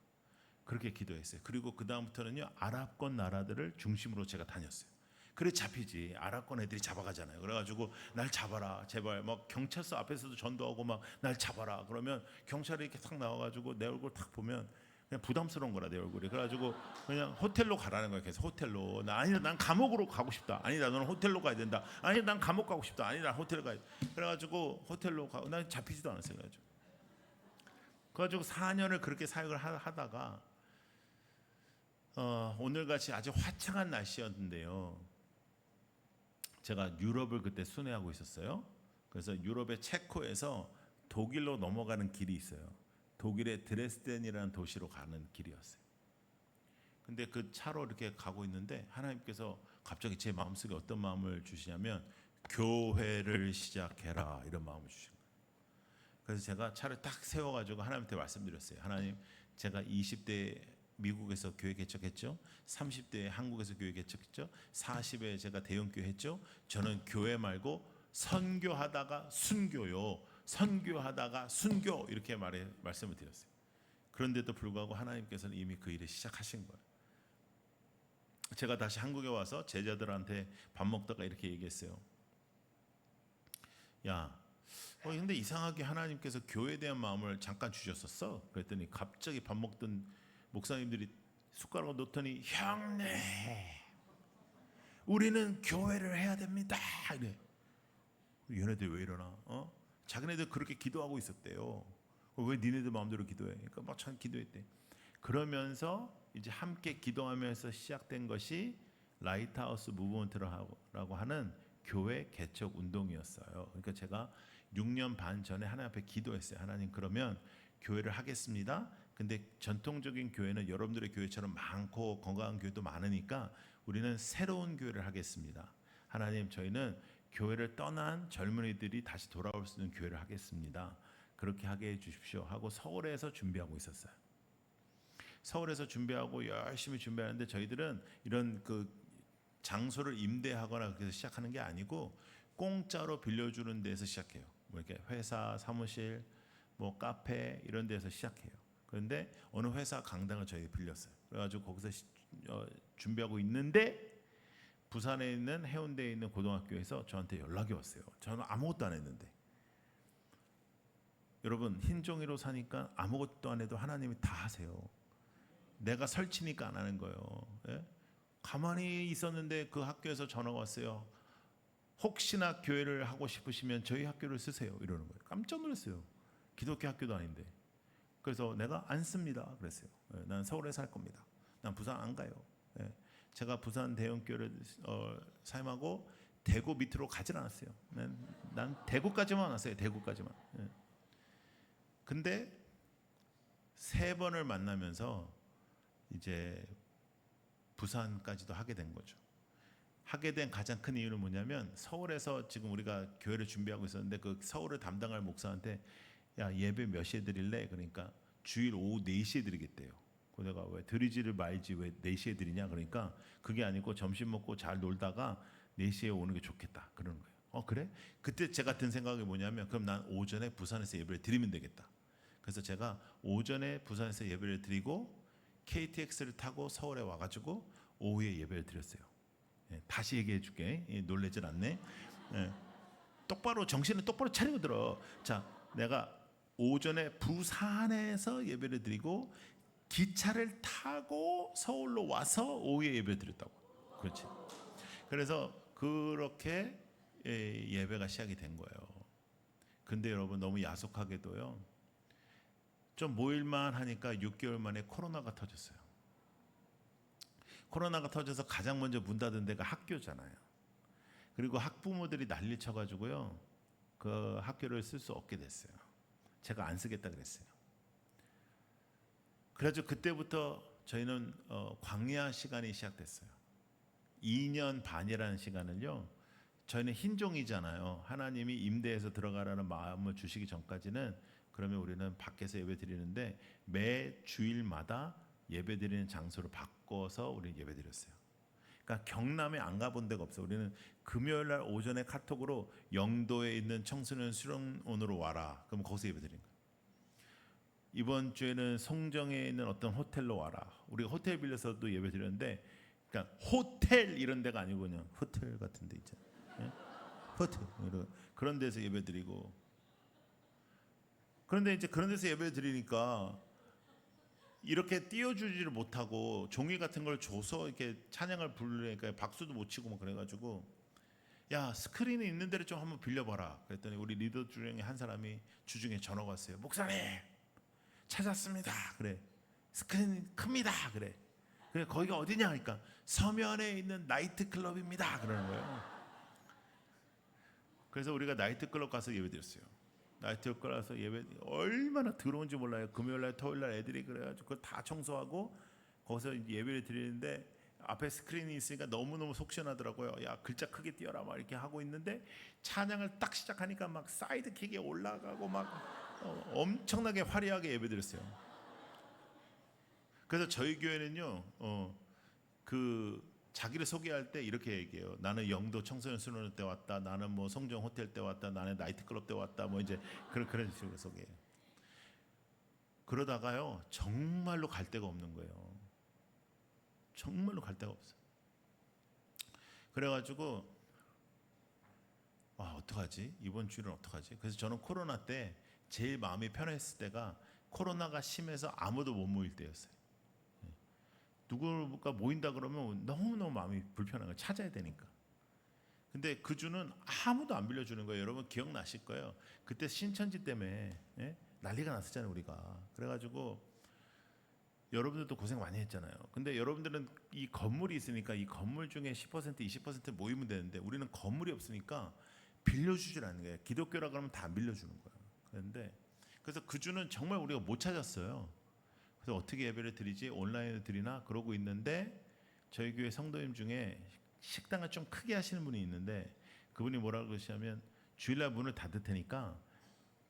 그렇게 기도했어요. 그리고 그 다음부터는요, 아랍권 나라들을 중심으로 제가 다녔어요. 그래 잡히지. 아랍권 애들이 잡아가잖아요. 그래가지고 날 잡아라 제발. 막 경찰서 앞에서도 전도하고 막 날 잡아라. 그러면 경찰이 이렇게 탁 나와가지고 내 얼굴 탁 보면 그냥 부담스러운 거라, 내 얼굴이. 그래가지고 그냥 호텔로 가라는 거예요. 계속 호텔로. 아니 난 감옥으로 가고 싶다. 아니다 너는 호텔로 가야 된다. 아니 난 감옥 가고 싶다. 아니 난 호텔 가야 돼. 그래가지고 호텔로 가고 난 잡히지도 않았어요. 그래가지고 4년을 그렇게 사역을 하다가 오늘같이 아주 화창한 날씨였는데요, 제가 유럽을 그때 순회하고 있었어요. 그래서 유럽의 체코에서 독일로 넘어가는 길이 있어요. 독일의 드레스덴이라는 도시로 가는 길이었어요. 근데 그 차로 이렇게 가고 있는데 하나님께서 갑자기 제 마음속에 어떤 마음을 주시냐면, 교회를 시작해라, 이런 마음을 주신 거예요. 그래서 제가 차를 딱 세워가지고 하나님한테 말씀드렸어요. 하나님, 제가 20대 미국에서 교회 개척했죠. 30대에 한국에서 교회 개척했죠. 40에 제가 대형교회 했죠. 저는 교회 말고 선교하다가 순교요, 선교하다가 순교, 이렇게 말씀을 드렸어요. 그런데도 불구하고 하나님께서는 이미 그 일을 시작하신 거예요. 제가 다시 한국에 와서 제자들한테 밥 먹다가 이렇게 얘기했어요. 야, 근데 이상하게 하나님께서 교회에 대한 마음을 잠깐 주셨었어. 그랬더니 갑자기 밥 먹던 목사님들이 숟가락을 놓더니, 형네, 우리는 교회를 해야 됩니다. 이래. 얘네들 왜 이러나? 자기네들 그렇게 기도하고 있었대요. 왜 니네들 마음대로 기도해? 그러니까 막 참 기도했대. 그러면서 이제 함께 기도하면서 시작된 것이 라이트하우스 무브먼트라고 하는 교회 개척 운동이었어요. 그러니까 제가 6년 반 전에 하나님 앞에 기도했어요. 하나님, 그러면 교회를 하겠습니다. 근데 전통적인 교회는 여러분들의 교회처럼 많고 건강한 교회도 많으니까 우리는 새로운 교회를 하겠습니다. 하나님, 저희는 교회를 떠난 젊은이들이 다시 돌아올 수 있는 교회를 하겠습니다. 그렇게 하게 해주십시오 하고 서울에서 준비하고 있었어요. 서울에서 준비하고 열심히 준비하는데, 저희들은 이런 그 장소를 임대하거나 그래서 시작하는 게 아니고 공짜로 빌려주는 데서 시작해요. 뭐 이렇게 회사 사무실, 뭐 카페 이런 데서 시작해요. 그런데 어느 회사 강당을 저희 빌렸어요. 그래가지고 거기서 준비하고 있는데, 부산에 있는 해운대에 있는 고등학교에서 저한테 연락이 왔어요. 저는 아무것도 안 했는데. 여러분, 흰 종이로 사니까 아무것도 안 해도 하나님이 다 하세요. 내가 설치니까 안 하는 거예요. 예? 가만히 있었는데 그 학교에서 전화가 왔어요. 혹시나 교회를 하고 싶으시면 저희 학교를 쓰세요, 이러는 거예요. 깜짝 놀랐어요. 기독교 학교도 아닌데. 그래서 내가 안 씁니다 그랬어요. 난 서울에 살 겁니다. 난 부산 안 가요. 제가 부산 대형교회를 사임하고 대구 밑으로 가질 않았어요. 난 대구까지만 왔어요. 대구까지만. 근데 3번을 만나면서 이제 부산까지도 하게 된 거죠. 하게 된 가장 큰 이유는 뭐냐면, 서울에서 지금 우리가 교회를 준비하고 있었는데 그 서울을 담당할 목사한테, 야, 예배 몇 시에 드릴래? 그러니까 주일 오후 4시에 드리겠대요. 그래서 내가 왜 드리지를 말지 왜 4시에 드리냐? 그러니까 그게 아니고 점심 먹고 잘 놀다가 4시에 오는 게 좋겠다, 그러는 거예요. 그래? 그때 제가 든 생각이 뭐냐면, 그럼 난 오전에 부산에서 예배를 드리면 되겠다. 그래서 제가 오전에 부산에서 예배를 드리고 KTX를 타고 서울에 와가지고 오후에 예배를 드렸어요. 다시 얘기해 줄게. 놀라질 않네. 똑바로 정신을 똑바로 차리고 들어. 자, 내가 오전에 부산에서 예배를 드리고 기차를 타고 서울로 와서 오후에 예배를 드렸다고. 그렇지. 그래서 그렇게 예배가 시작이 된 거예요. 근데 여러분, 너무 야속하게도요, 좀 모일만 하니까 6개월 만에 코로나가 터졌어요. 코로나가 터져서 가장 먼저 문 닫은 데가 학교잖아요. 그리고 학부모들이 난리 쳐가지고요, 그 학교를 쓸 수 없게 됐어요. 제가 안 쓰겠다 그랬어요. 그래서 그때부터 저희는 광야 시간이 시작됐어요. 2년 반이라는 시간을요, 저희는 흰종이잖아요. 하나님이 임대해서 들어가라는 마음을 주시기 전까지는 그러면 우리는 밖에서 예배 드리는데 매 주일마다 예배 드리는 장소를 바꿔서 우리는 예배 드렸어요. 그러니까 경남에 안 가본 데가 없어요. 우리는 금요일 날 오전에 카톡으로 영도에 있는 청소년 수련원으로 와라. 그럼 거기서 예배 드린 거예요. 이번 주에는 송정에 있는 어떤 호텔로 와라. 우리가 호텔 빌려서도 예배 드렸는데, 그러니까 호텔 이런 데가 아니고 그냥 호텔 같은 데 있잖아요. 예? 호텔 그런 데서 예배 드리고. 그런데 이제 그런 데서 예배 드리니까 이렇게 띄워주지를 못하고 종이 같은 걸 줘서 이렇게 찬양을 부르니까 박수도 못 치고 막 그래가지고, 야, 스크린이 있는 데를 좀 한번 빌려봐라. 그랬더니 우리 리더 중에 한 사람이 주중에 전화가 왔어요. 목사님 찾았습니다. 그래. 스크린 큽니다. 그래. 그래, 거기가 어디냐 하니까 서면에 있는 나이트 클럽입니다. 그러는 거예요. 그래서 우리가 나이트 클럽 가서 예배드렸어요. 나이트 클럽 가서 예배 얼마나 더러운지 몰라요. 금요일날 토요일날 애들이 그래가지고 그거 다 청소하고 거기서 예배를 드리는데 앞에 스크린이 있으니까 너무너무 속 시원하더라고요. 야, 글자 크게 띄어라 막 이렇게 하고 있는데 찬양을 딱 시작하니까 막 사이드킥에 올라가고 막 엄청나게 화려하게 예배드렸어요. 그래서 저희 교회는요, 그 자기를 소개할 때 이렇게 얘기해요. 나는 영도 청소년 수련회 때 왔다. 나는 뭐 송정 호텔 때 왔다. 나는 나이트클럽 때 왔다. 뭐 이제 그런 식으로 소개해요. 그러다가요, 정말로 갈 데가 없는 거예요. 정말로 갈 데가 없어. 그래가지고 어떡하지? 이번 주는 어떡하지? 그래서 저는 코로나 때 제일 마음이 편했을 때가 코로나가 심해서 아무도 못 모일 때였어요. 누구가 모인다 그러면 너무너무 마음이 불편한 거예요. 찾아야 되니까. 근데 그 주는 아무도 안 빌려주는 거예요. 여러분 기억나실 거예요. 그때 신천지 때문에 난리가 났었잖아요, 우리가. 그래가지고 여러분들도 고생 많이 했잖아요. 근데 여러분들은 이 건물이 있으니까 이 건물 중에 10% 20% 모이면 되는데 우리는 건물이 없으니까 빌려주질 않는 거예요. 기독교라 그러면 다 안 빌려주는 거예요. 그런데 그래서 그 주는 정말 우리가 못 찾았어요. 그래서 어떻게 예배를 드리지? 온라인으로 드리나? 그러고 있는데 저희 교회 성도님 중에 식당을 좀 크게 하시는 분이 있는데 그분이 뭐라고 그러시냐면 주일날 문을 닫을 테니까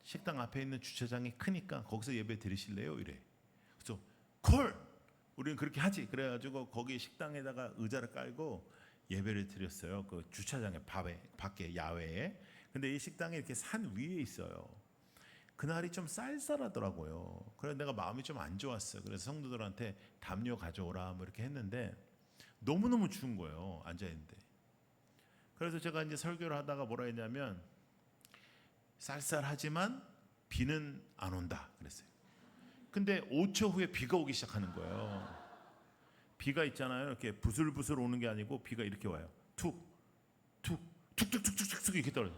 식당 앞에 있는 주차장이 크니까 거기서 예배 드리실래요? 이래. 그래서 콜! 우리는 그렇게 하지. 그래가지고 거기 식당에다가 의자를 깔고 예배를 드렸어요. 그 주차장에 밖에 야외에. 근데 이 식당이 이렇게 산 위에 있어요. 그날이 좀 쌀쌀하더라고요. 그래서 내가 마음이 좀 안 좋았어요. 그래서 성도들한테 담요 가져오라 뭐 이렇게 했는데 너무너무 추운 거예요. 앉아 있는데. 그래서 제가 이제 설교를 하다가 뭐라 했냐면 쌀쌀하지만 비는 안 온다 그랬어요. 근데 5초 후에 비가 오기 시작하는 거예요. 비가 있잖아요. 이렇게 부슬부슬 오는 게 아니고 비가 이렇게 와요. 툭툭툭툭툭툭툭 이렇게 떨어져.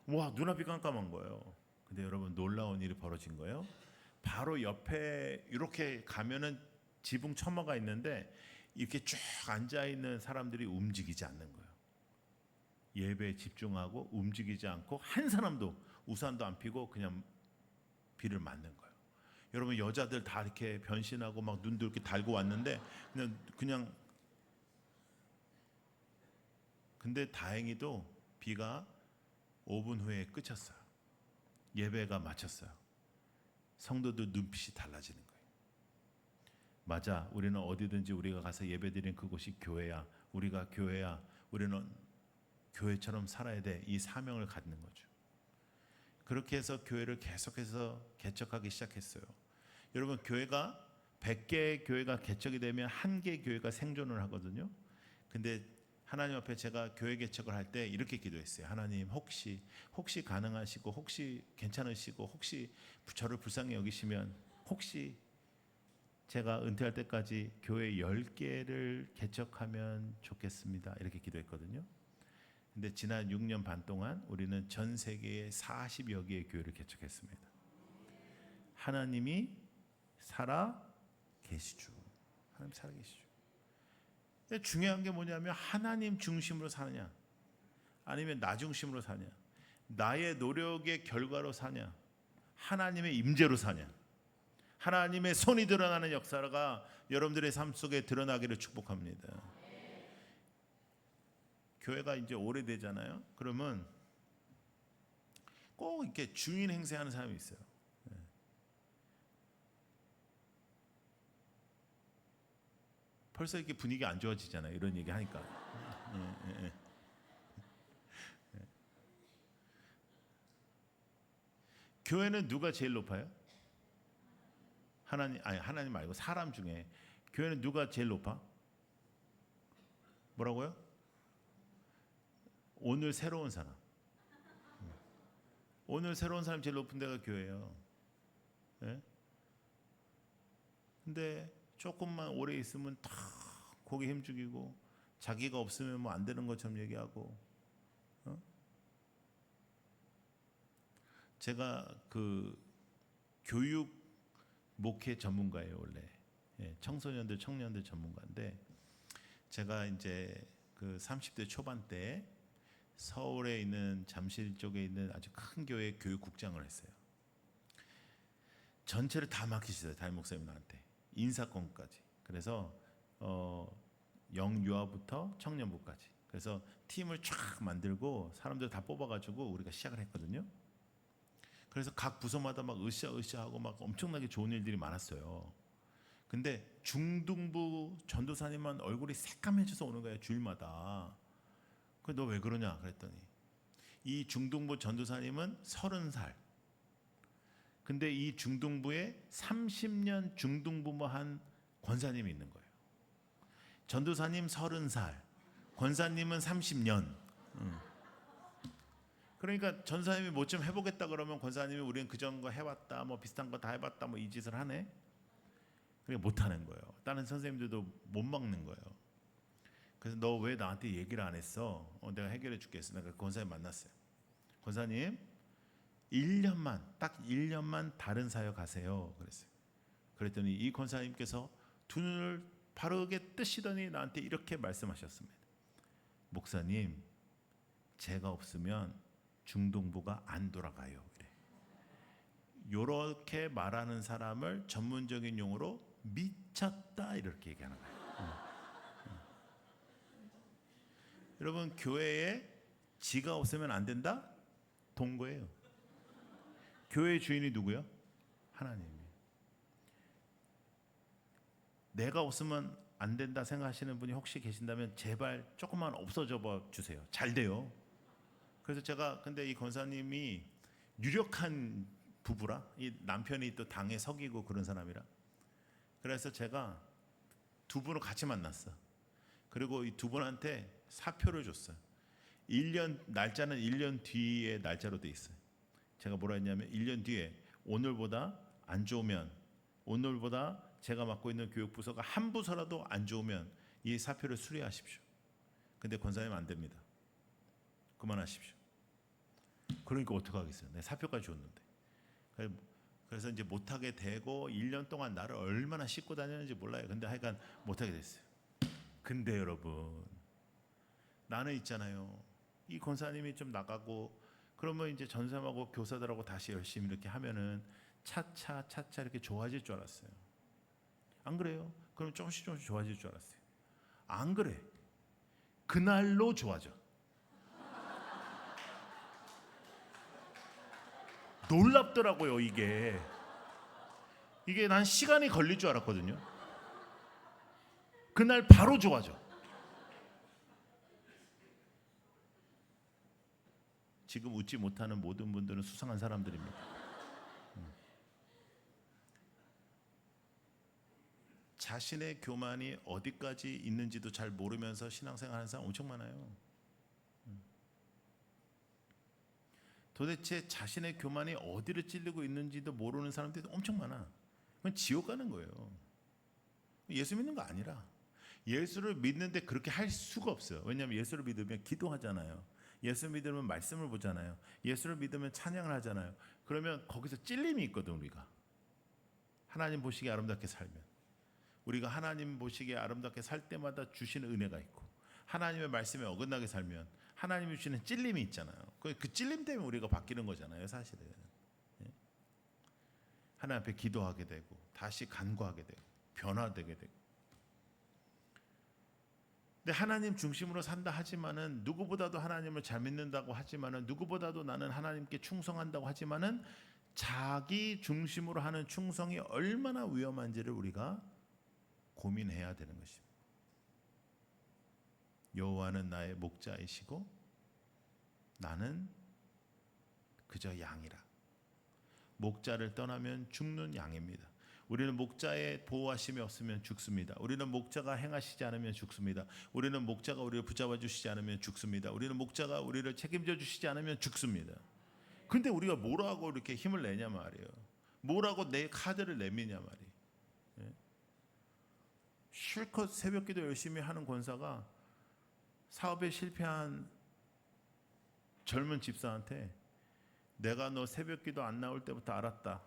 와, 눈앞이 깜깜한 거예요. 근데 여러분 놀라운 일이 벌어진 거예요. 바로 옆에 이렇게 가면은 지붕 처마가 있는데 이렇게 쭉 앉아 있는 사람들이 움직이지 않는 거예요. 예배에 집중하고 움직이지 않고 한 사람도 우산도 안 피고 그냥 비를 맞는 거예요. 여러분 여자들 다 이렇게 변신하고 막 눈도 이렇게 달고 왔는데 그냥 근데 다행히도 비가 5분 후에 그쳤어요. 예배가 마쳤어요. 성도들 눈빛이 달라지는 거예요. 맞아, 우리는 어디든지 우리가 가서 예배드리는 그곳이 교회야. 우리가 교회야. 우리는 교회처럼 살아야 돼. 이 사명을 갖는 거죠. 그렇게 해서 교회를 계속해서 개척하기 시작했어요. 여러분 교회가 100개의 교회가 개척이 되면 1개의 교회가 생존을 하거든요. 근데 하나님 앞에 제가 교회 개척을 할 때 이렇게 기도했어요. 하나님 혹시 가능하시고 혹시 괜찮으시고 혹시 저를 불쌍히 여기시면 혹시 제가 은퇴할 때까지 교회 10개를 개척하면 좋겠습니다. 이렇게 기도했거든요. 근데 지난 6년 반 동안 우리는 전 세계에 40여 개의 교회를 개척했습니다. 하나님이 살아 계시죠. 하나님 살아 계시죠. 중요한 게 뭐냐면 하나님 중심으로 사느냐 아니면 나 중심으로 사냐, 나의 노력의 결과로 사냐, 하나님의 임재로 사냐, 하나님의 손이 드러나는 역사가 여러분들의 삶 속에 드러나기를 축복합니다. 교회가 이제 오래되잖아요. 그러면 꼭 이렇게 주인 행세하는 사람이 있어요. 벌써 이렇게 분위기 안 좋아지잖아요. 이런 얘기 하니까. 교회는 누가 제일 높아요? 하나님 말고 사람 중에 교회는 누가 제일 높아? 뭐라고요? 오늘 새로운 사람. 오늘 새로운 사람 제일 높은 데가 교회예요. 예? 근데 조금만 오래 있으면 다 고개 힘죽이고 자기가 없으면 뭐 안 되는 것처럼 얘기하고. 제가 그 교육 목회 전문가예요 원래. 청소년들 청년들 전문가인데 제가 이제 그 30대 초반 때 서울에 있는 잠실 쪽에 있는 아주 큰 교회 교육국장을 했어요. 전체를 다 맡기시어요. 담임 목사님한테 인사권까지. 그래서 영유아부터 청년부까지. 그래서 팀을 쫙 만들고 사람들 다 뽑아가지고 우리가 시작을 했거든요. 그래서 각 부서마다 막 으쌰으쌰하고 막 엄청나게 좋은 일들이 많았어요. 근데 중등부 전도사님만 얼굴이 새까매져서 오는 거예요. 주일마다. 너 왜 그러냐 그랬더니 이 중등부 전도사님은 30살. 근데 이 중등부에 30년 중등부모 한 권사님이 있는 거예요. 전도사님 30살, 권사님은 30년. 그러니까 전사님이 뭐 좀 해보겠다 그러면 권사님이 우리는 그전 거 해봤다, 뭐 비슷한 거 다 해봤다, 뭐 이 짓을 하네. 그러니까 못 하는 거예요. 다른 선생님들도 못 막는 거예요. 그래서 너 왜 나한테 얘기를 안 했어? 내가 해결해 줄게 했어. 내가 권사님 만났어요. 권사님 1년만 딱 1년만 다른 사역 하세요. 그랬어요. 그랬더니 이 권사님께서 두 눈을 바르게 뜨시더니 나한테 이렇게 말씀하셨습니다. 목사님, 제가 없으면 중동부가 안 돌아가요. 이렇게 말하는 사람을 전문적인 용어로 미쳤다 이렇게 얘기하는 거예요. 여러분 교회에 지가 없으면 안 된다? 동거예요. 교회 주인이 누구요? 하나님이에요. 내가 없으면 안 된다 생각하시는 분이 혹시 계신다면 제발 조금만 없어져 봐 주세요. 잘 돼요. 그래서 제가 근데 이 권사님이 유력한 부부라, 이 남편이 또 당에 석이고 그런 사람이라, 그래서 제가 두 분을 같이 만났어. 그리고 이 두 분한테 사표를 줬어요. 1년 날짜는 1년 뒤에 날짜로 돼 있어요. 제가 뭐라 했냐면 1년 뒤에 오늘보다 안 좋으면, 오늘보다 제가 맡고 있는 교육부서가 한 부서라도 안 좋으면 이 사표를 수리하십시오. 근데 권사님 안 됩니다. 그만하십시오. 그러니까 어떡하겠어요. 내 사표까지 줬는데. 그래서 이제 못하게 되고 1년 동안 나를 얼마나 씻고 다녔는지 몰라요. 근데 하여간 못하게 됐어요. 근데 여러분, 나는 있잖아요. 이 권사님이 좀 나가고 그러면 이제 전사하고 교사들하고 다시 열심히 이렇게 하면은 차차 이렇게 좋아질 줄 알았어요. 안 그래요? 그럼 조금씩 좋아질 줄 알았어요. 안 그래. 그날로 좋아져. 놀랍더라고요. 이게 난 시간이 걸릴 줄 알았거든요. 그날 바로 좋아져. 지금 웃지 못하는 모든 분들은 수상한 사람들입니다. 자신의 교만이 어디까지 있는지도 잘 모르면서 신앙생활하는 사람 엄청 많아요. 도대체 자신의 교만이 어디를 찔리고 있는지도 모르는 사람들이 엄청 많아. 그건 지옥 가는 거예요. 예수 믿는 거 아니라. 예수를 믿는데 그렇게 할 수가 없어요. 왜냐하면 예수를 믿으면 기도하잖아요. 예수 믿으면 말씀을 보잖아요. 예수를 믿으면 찬양을 하잖아요. 그러면 거기서 찔림이 있거든. 우리가 하나님 보시기에 아름답게 살면, 우리가 하나님 보시기에 아름답게 살 때마다 주시는 은혜가 있고, 하나님의 말씀에 어긋나게 살면 하나님이 주시는 찔림이 있잖아요. 그 찔림 때문에 우리가 바뀌는 거잖아요. 사실은 하나님 앞에 기도하게 되고 다시 간구하게 되고 변화되게 되고. 근데 하나님 중심으로 산다 하지만은, 누구보다도 하나님을 잘 믿는다고 하지만은, 누구보다도 나는 하나님께 충성한다고 하지만은, 자기 중심으로 하는 충성이 얼마나 위험한지를 우리가 고민해야 되는 것입니다. 여호와는 나의 목자이시고 나는 그저 양이라. 목자를 떠나면 죽는 양입니다. 우리는 목자의 보호하심이 없으면 죽습니다. 우리는 목자가 행하시지 않으면 죽습니다. 우리는 목자가 우리를 붙잡아 주시지 않으면 죽습니다. 우리는 목자가 우리를 책임져 주시지 않으면 죽습니다. 근데 우리가 뭐라고 이렇게 힘을 내냐 말이에요. 뭐라고 내 카드를 내미냐 말이에요. 예? 실컷 새벽기도 열심히 하는 권사가 사업에 실패한 젊은 집사한테 내가 너 새벽기도 안 나올 때부터 알았다.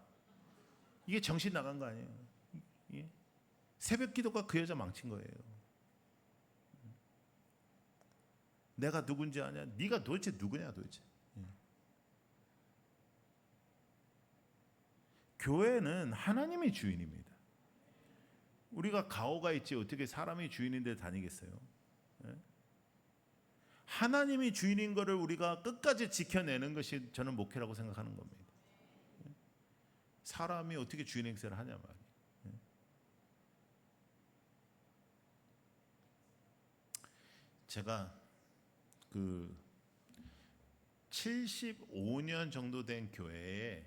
이게 정신 나간 거 아니에요. 예? 새벽기도가 그 여자 망친 거예요. 내가 누군지 아냐? 네가 도대체 누구냐 도대체. 예. 교회는 하나님이 주인입니다. 우리가 가오가 있지 어떻게 사람이 주인인데 다니겠어요? 예? 하나님이 주인인 것을 우리가 끝까지 지켜내는 것이 저는 목회라고 생각하는 겁니다. 사람이 어떻게 주인 행세를 하냐 말이에요. 제가 그 75년 정도 된 교회에,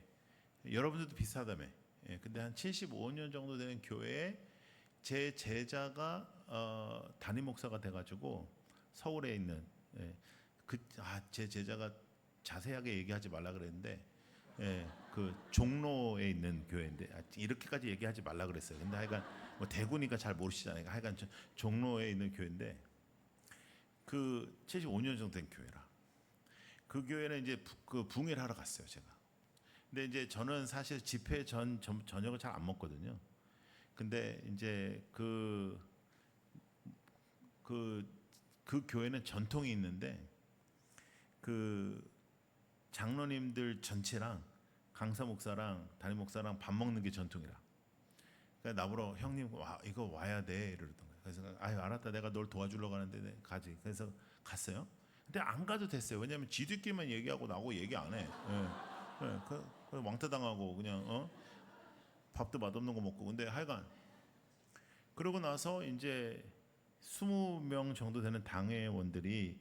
여러분들도 비슷하다며, 근데 한 75년 정도 되는 교회에 제 제자가 담임 목사가 돼가지고 서울에 있는, 제 제자가 자세하게 얘기하지 말라 그랬는데, 그 종로에 있는 교회인데, 이렇게까지 얘기하지 말라 그랬어요. 근데 하여간 뭐 대구니까 잘 모르시잖아요. 하여간 종로에 있는 교회인데, 그 75년 정도 된 교회라. 그 교회는 이제 그 붕괴를 하러 갔어요, 제가. 근데 이제 저는 사실 집회 저녁을 잘 안 먹거든요. 근데 이제 그 교회는 전통이 있는데, 그 장로님들 전체랑 강사 목사랑 담임 목사랑 밥 먹는 게 전통이라. 그러니까 나보러 형님 이거 와야 돼 이러던 거예요. 그래서 아유 알았다, 내가 널 도와주러 가는데 가지. 그래서 갔어요. 근데 안 가도 됐어요. 왜냐하면 지들끼리만 얘기하고 나하고 얘기 안 해. 그 왕따 당하고 그냥 밥도 맛없는 거 먹고. 근데 하여간 그러고 나서 이제 20명 정도 되는 당회원들이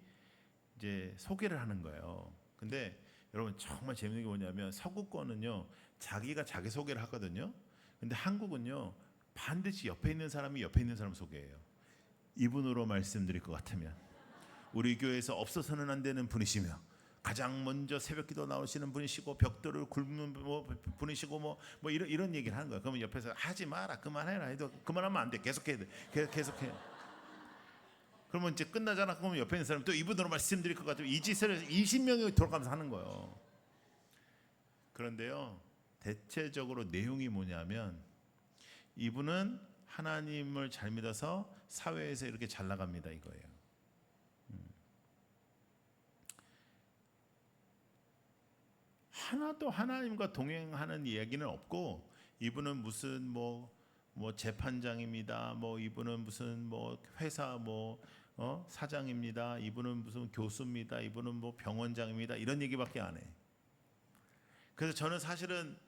이제 소개를 하는 거예요. 근데 여러분 정말 재밌는 게 뭐냐면, 서구권은요 자기가 자기 소개를 하거든요. 근데 한국은요 반드시 옆에 있는 사람이 옆에 있는 사람 소개해요. 이분으로 말씀드릴 것 같으면 우리 교회에서 없어서는 안 되는 분이시며 가장 먼저 새벽기도 나오시는 분이시고 벽돌을 굽는 분이시고 뭐 이런 얘기를 하는 거예요. 그러면 옆에서 하지 마라, 그만해라 해도 그만하면 안 돼. 계속해야 돼. 계속해. 그러면 이제 끝나잖아. 그러면 옆에 있는 사람이 또 이분으로 말씀드릴 것 같아요. 이 짓을 20명이 돌아가면서 하는 거예요. 그런데요, 대체적으로 내용이 뭐냐면, 이분은 하나님을 잘 믿어서 사회에서 이렇게 잘 나갑니다 이거예요. 하나도 하나님과 동행하는 이야기는 없고, 이분은 무슨 뭐 재판장입니다. 뭐 이분은 무슨 뭐 회사 사장입니다. 이분은 무슨 교수입니다. 이분은 뭐 병원장입니다. 이런 얘기밖에 안 해. 그래서 저는 사실은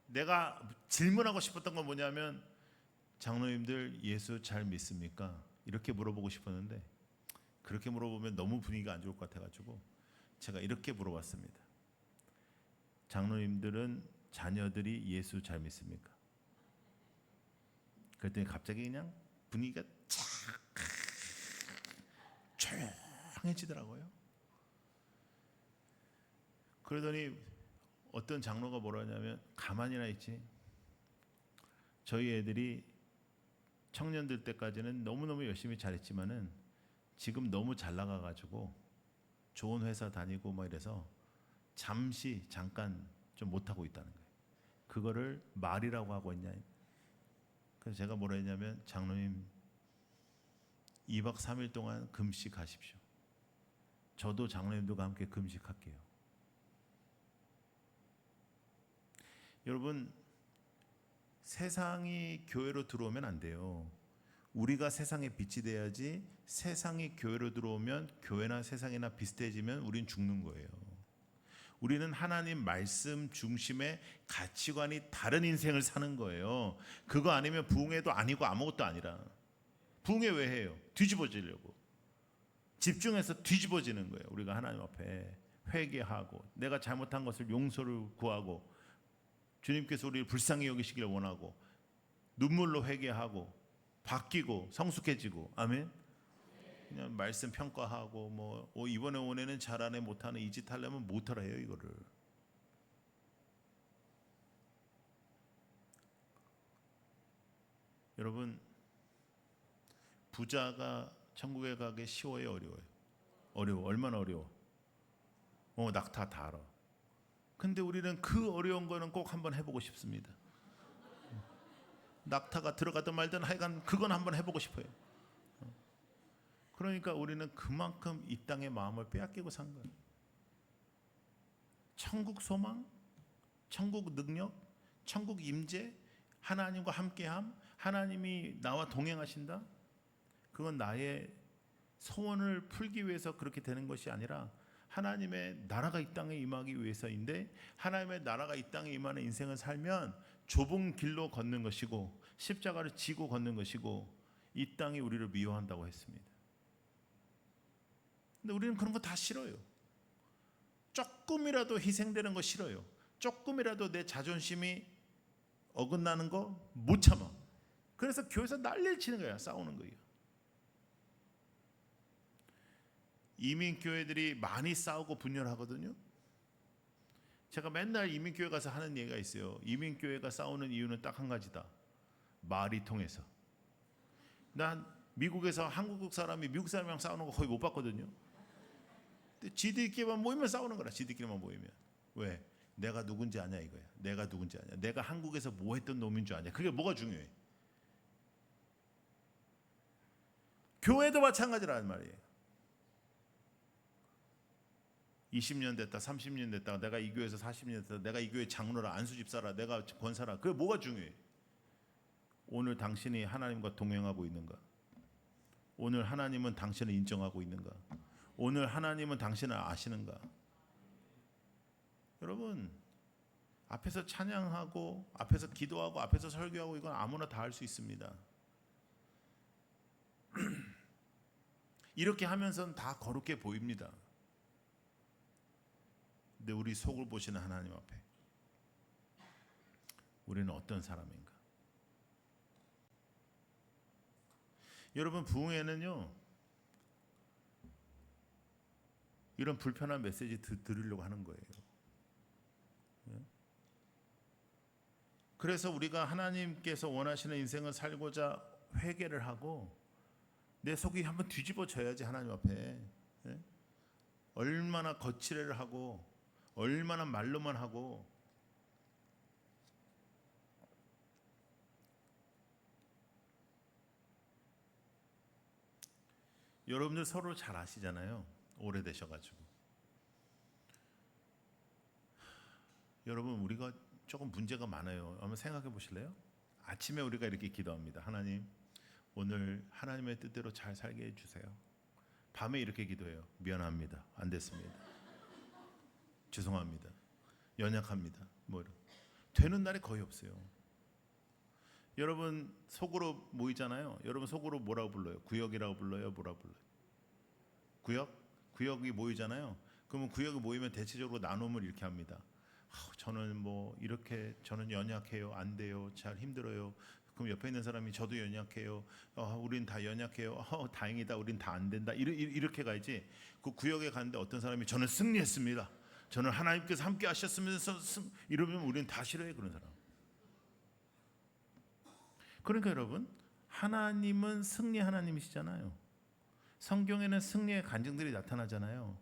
내가 질문하고 싶었던 건 뭐냐면, 장로님들 예수 잘 믿습니까? 이렇게 물어보고 싶었는데, 그렇게 물어보면 너무 분위기가 안 좋을 것 같아가지고 제가 이렇게 물어봤습니다. 장로님들은 자녀들이 예수 잘 믿습니까? 그랬더니 갑자기 그냥 분위기가 착 조용해지더라고요. 그러더니 어떤 장로가 뭐라 하냐면, 가만히나 있지, 저희 애들이 청년들 때까지는 너무너무 열심히 잘했지만은 지금 너무 잘 나가가지고 좋은 회사 다니고 뭐 이래서 잠깐 좀 못하고 있다는 거예요. 그거를 말이라고 하고 있냐. 그래서 제가 뭐라 했냐면, 장로님 2박 3일 동안 금식하십시오. 저도 장로님들과 함께 금식할게요. 여러분, 세상이 교회로 들어오면 안 돼요. 우리가 세상에 빛이 돼야지 세상이 교회로 들어오면 교회나 세상이나 비슷해지면 우린 죽는 거예요. 우리는 하나님 말씀 중심의 가치관이 다른 인생을 사는 거예요. 그거 아니면 부흥회도 아니고 아무것도 아니라. 부흥회 왜 해요? 뒤집어지려고. 집중해서 뒤집어지는 거예요. 우리가 하나님 앞에 회개하고 내가 잘못한 것을 용서를 구하고 주님께서 우리를 불쌍히 여기시길 원하고 눈물로 회개하고 바뀌고 성숙해지고. 아멘. 그냥 말씀 평가하고 뭐 이번에 오늘은 잘하네 못하네 이 짓 하려면 못하라 해요. 이거를 여러분, 부자가 천국에 가기 쉬워요, 어려워요? 어려워. 얼마나 어려워? 낙타 다 알아. 근데 우리는 그 어려운 거는 꼭 한번 해보고 싶습니다. 낙타가 들어가든 말든 하여간 그건 한번 해보고 싶어요. 그러니까 우리는 그만큼 이 땅의 마음을 빼앗기고 산 거예요. 천국 소망, 천국 능력, 천국 임재, 하나님과 함께함, 하나님이 나와 동행하신다. 그건 나의 소원을 풀기 위해서 그렇게 되는 것이 아니라 하나님의 나라가 이 땅에 임하기 위해서인데, 하나님의 나라가 이 땅에 임하는 인생을 살면 좁은 길로 걷는 것이고 십자가를 지고 걷는 것이고 이 땅이 우리를 미워한다고 했습니다. 근데 우리는 그런 거 다 싫어요. 조금이라도 희생되는 거 싫어요. 조금이라도 내 자존심이 어긋나는 거 못 참아. 그래서 교회에서 난리를 치는 거야. 싸우는 거예요. 이민교회들이 많이 싸우고 분열하거든요. 제가 맨날 이민교회 가서 하는 얘기가 있어요. 이민교회가 싸우는 이유는 딱 한 가지다. 말이 통해서. 난 미국에서 한국 사람이 미국 사람이랑 싸우는 거 거의 못 봤거든요. 근데 지들끼리만 모이면 싸우는 거라. 지들끼리만 모이면. 왜? 내가 누군지 아냐 이거야. 내가 누군지 아냐. 내가 한국에서 뭐 했던 놈인 줄 아냐. 그게 뭐가 중요해. 교회도 마찬가지라는 말이에요. 20년 됐다, 30년 됐다, 내가 이 교회에서 40년 됐다, 내가 이 교회 장로라, 안수집사라, 내가 권사라. 그게 뭐가 중요해? 오늘 당신이 하나님과 동행하고 있는가? 오늘 하나님은 당신을 인정하고 있는가? 오늘 하나님은 당신을 아시는가? 여러분, 앞에서 찬양하고 앞에서 기도하고 앞에서 설교하고 이건 아무나 다 할 수 있습니다. 이렇게 하면서는 다 거룩해 보입니다. 근데 우리 속을 보시는 하나님 앞에 우리는 어떤 사람인가? 여러분, 부흥회는요 이런 불편한 메시지 들으려고 하는 거예요. 그래서 우리가 하나님께서 원하시는 인생을 살고자 회개를 하고 내 속이 한번 뒤집어져야지. 하나님 앞에 얼마나 거칠애를 하고 얼마나 말로만 하고. 여러분들 서로 잘 아시잖아요. 오래되셔가지고. 여러분, 우리가 조금 문제가 많아요. 한번 생각해 보실래요? 아침에 우리가 이렇게 기도합니다. 하나님, 오늘 하나님의 뜻대로 잘 살게 해주세요. 밤에 이렇게 기도해요. 미안합니다. 안 됐습니다. 죄송합니다. 연약합니다. 뭐 이런. 되는 날이 거의 없어요. 여러분 속으로 모이잖아요. 여러분 속으로 뭐라고 불러요? 구역이라고 불러요? 뭐라고 불러요? 구역이 모이잖아요. 그러면 구역이 모이면 대체적으로 나눔을 이렇게 합니다. 저는 뭐 이렇게 저는 연약해요. 안 돼요. 잘 힘들어요. 그럼 옆에 있는 사람이 저도 연약해요. 우린 다 연약해요. 다행이다. 우린 다 안 된다. 이렇게 가야지. 그 구역에 가는데 어떤 사람이 저는 승리했습니다. 저는 하나님께서 함께 하셨으면서 이러면 우리는 다 싫어해. 그런 사람. 그러니까 여러분, 하나님은 승리 하나님이시잖아요. 성경에는 승리의 간증들이 나타나잖아요.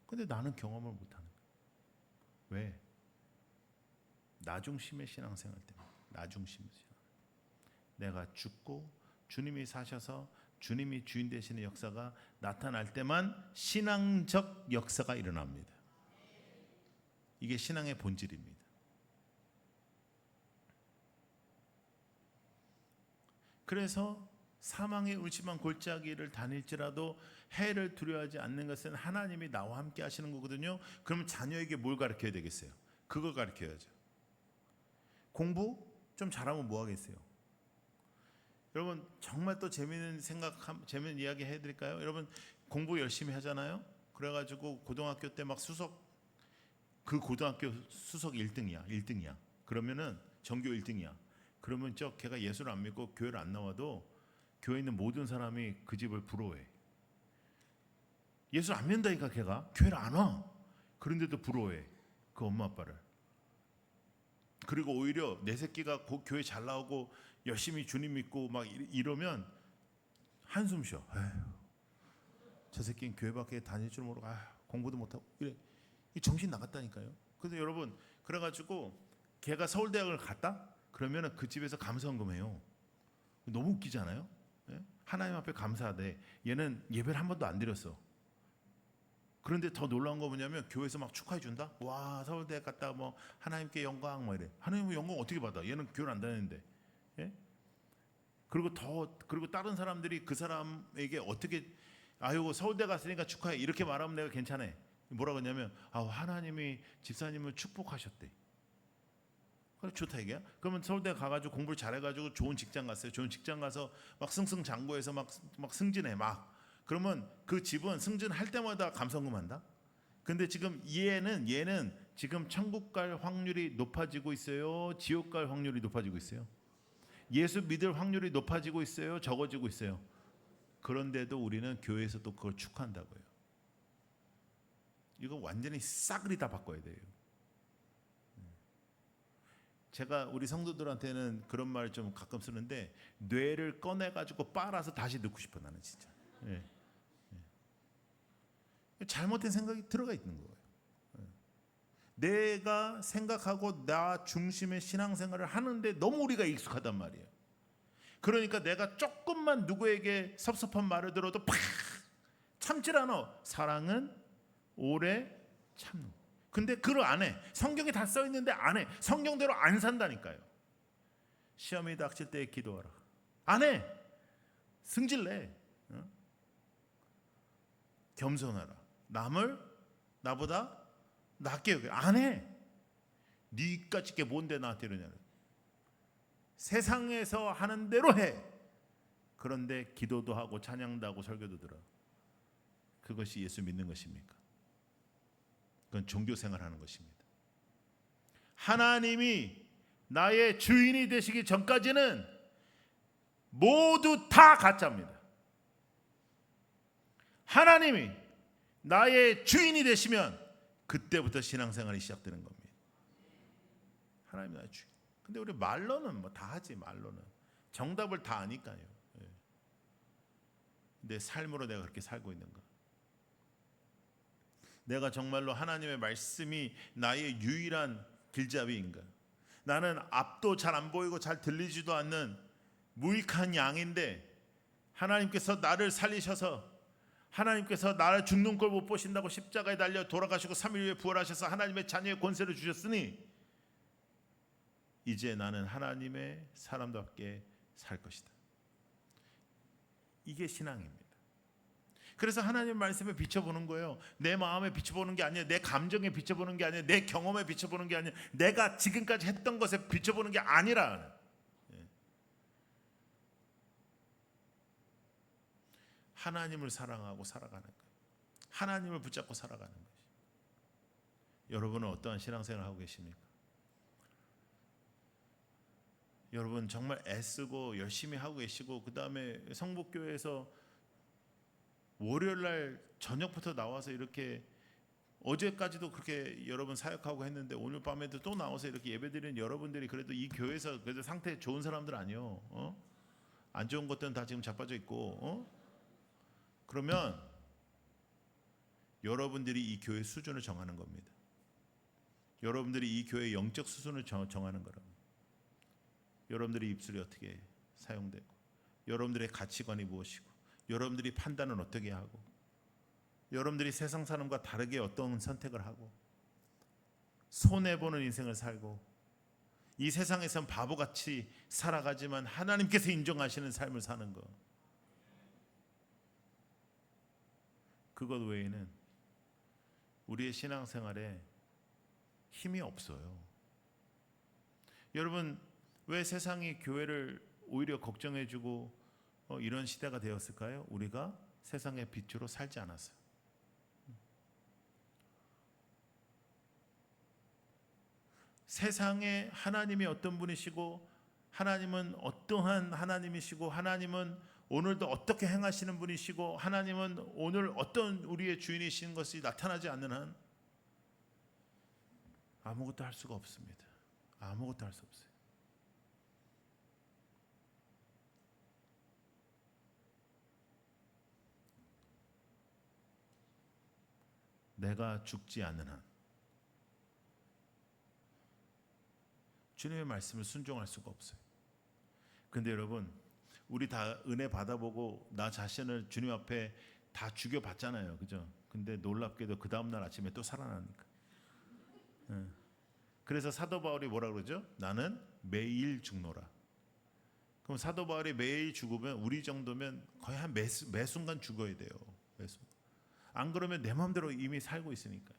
근데 나는 경험을 못하는 거예요. 왜? 나 중심의 신앙생활 때문에. 나 중심의 신앙. 내가 죽고 주님이 사셔서 주님이 주인 되시는 역사가 나타날 때만 신앙적 역사가 일어납니다. 이게 신앙의 본질입니다. 그래서 사망의 울심한 골짜기를 다닐지라도 해를 두려워하지 않는 것은 하나님이 나와 함께 하시는 거거든요. 그럼 자녀에게 뭘 가르쳐야 되겠어요? 그걸 가르쳐야죠. 공부 좀 잘하면 뭐 하겠어요? 여러분 정말 또 재미있는 재미있는 이야기 해드릴까요? 여러분 공부 열심히 하잖아요. 그래가지고 고등학교 때 막 그 고등학교 수석 1등이야. 그러면은 전교 1등이야. 그러면 걔가 예수를 안 믿고 교회를 안 나와도 교회에 있는 모든 사람이 그 집을 부러워해. 예수를 안 믿는다니까 걔가 교회를 안 와. 그런데도 부러워해 그 엄마 아빠를. 그리고 오히려 내 새끼가 교회 잘 나오고 열심히 주님 믿고 막 이러면 한숨 쉬어. 저 새끼는 교회밖에 다닐 줄 모르고 공부도 못하고 이래. 이 정신 나갔다니까요. 그래서 여러분 그래가지고 걔가 서울대학을 갔다? 그러면은 그 집에서 감사헌금해요. 너무 웃기지 않아요? 하나님 앞에 감사하대. 얘는 예배를 한 번도 안 드렸어. 그런데 더 놀라운 거 뭐냐면 교회에서 막 축하해 준다. 와 서울대 갔다 뭐 하나님께 영광 뭐 이래. 하나님 영광 어떻게 받아? 얘는 교회를 안 다니는데. 예? 그리고 다른 사람들이 그 사람에게 어떻게 아유 서울대 갔으니까 축하해 이렇게 말하면 내가 괜찮아. 뭐라고 했냐면 하나님이 집사님을 축복하셨대. 그래 좋다 이게야. 그러면 서울대 가가지고 공부를 잘해가지고 좋은 직장 갔어요. 좋은 직장 가서 막 승승장구해서 막 승진해 막. 그러면 그 집은 승진할 때마다 감사헌금한다. 근데 지금 얘는 지금 천국 갈 확률이 높아지고 있어요. 지옥 갈 확률이 높아지고 있어요. 예수 믿을 확률이 높아지고 있어요. 적어지고 있어요. 그런데도 우리는 교회에서 또 그걸 축하한다고요. 이거 완전히 싸그리 다 바꿔야 돼요. 제가 우리 성도들한테는 그런 말 좀 가끔 쓰는데 뇌를 꺼내가지고 빨아서 다시 넣고 싶어 나는 진짜. 잘못된 생각이 들어가 있는 거예요. 내가 생각하고 나 중심의 신앙생활을 하는데 너무 우리가 익숙하단 말이에요. 그러니까 내가 조금만 누구에게 섭섭한 말을 들어도 팍 참질 않아. 사랑은 오래 참는. 근데 그걸 안 해. 성경에 다 써 있는데 안 해. 성경대로 안 산다니까요. 시험이 닥칠 때 기도하라. 안 해. 승질내. 겸손하라. 남을 나보다 낫게 여겨. 안 해. 니까짓 게 뭔데 나한테 이러냐. 세상에서 하는 대로 해. 그런데 기도도 하고 찬양도 하고 설교도 들어. 그것이 예수 믿는 것입니까? 그건 종교 생활하는 것입니다. 하나님이 나의 주인이 되시기 전까지는 모두 다 가짜입니다. 하나님이 나의 주인이 되시면 그때부터 신앙생활이 시작되는 겁니다. 하나님이 나의 주인. 근데 우리 말로는 뭐 다 하지. 말로는 정답을 다 아니까요. 내 삶으로 내가 그렇게 살고 있는가? 내가 정말로 하나님의 말씀이 나의 유일한 길잡이인가? 나는 앞도 잘 안 보이고 잘 들리지도 않는 무익한 양인데 하나님께서 나를 살리셔서 하나님께서 나를 죽는 걸 못 보신다고 십자가에 달려 돌아가시고 3일 후에 부활하셔서 하나님의 자녀의 권세를 주셨으니 이제 나는 하나님의 사람답게 살 것이다. 이게 신앙입니다. 그래서 하나님의 말씀에 비춰보는 거예요. 내 마음에 비춰보는 게 아니에요. 내 감정에 비춰보는 게 아니에요. 내 경험에 비춰보는 게 아니에요. 내가 지금까지 했던 것에 비춰보는 게 아니라 하나님을 사랑하고 살아가는 거예요. 하나님을 붙잡고 살아가는 것이. 여러분은 어떠한 신앙생활을 하고 계십니까? 여러분 정말 애쓰고 열심히 하고 계시고 그 다음에 성북교회에서 월요일날 저녁부터 나와서 이렇게 어제까지도 그렇게 여러분 사역하고 했는데 오늘 밤에도 또 나와서 이렇게 예배드리는 여러분들이 그래도 이 교회에서 그래도 상태 좋은 사람들 아니요. 안 좋은 것들은 다 지금 자빠져 있고. 그러면 여러분들이 이 교회 수준을 정하는 겁니다. 여러분들이 이 교회의 영적 수준을 정하는 거랍니다. 여러분들의 입술이 어떻게 사용되고 여러분들의 가치관이 무엇이고 여러분들이 판단은 어떻게 하고 여러분들이 세상 사람과 다르게 어떤 선택을 하고 손해보는 인생을 살고 이 세상에선 바보같이 살아가지만 하나님께서 인정하시는 삶을 사는 것. 그것 외에는 우리의 신앙생활에 힘이 없어요. 여러분, 왜 세상이 교회를 오히려 걱정해주고 이런 시대가 되었을까요? 우리가 세상의 빛으로 살지 않았어요. 세상에 하나님이 어떤 분이시고, 하나님은 어떠한 하나님이시고, 하나님은 오늘도 어떻게 행하시는 분이시고, 하나님은 오늘 어떤 우리의 주인이신 것이 나타나지 않는 한 아무것도 할 수가 없습니다. 아무것도 할 수 없어요. 내가 죽지 않는 한 주님의 말씀을 순종할 수가 없어요. 근데 여러분, 우리 다 은혜 받아보고 나 자신을 주님 앞에 다 죽여봤잖아요. 그죠? 근데 놀랍게도 그 다음날 아침에 또 살아나니까. 그래서 사도 바울이 뭐라 그러죠? 나는 매일 죽노라. 그럼 사도 바울이 매일 죽으면 우리 정도면 거의 한 매 순간 죽어야 돼요. 매 순간. 안 그러면 내 마음대로 이미 살고 있으니까.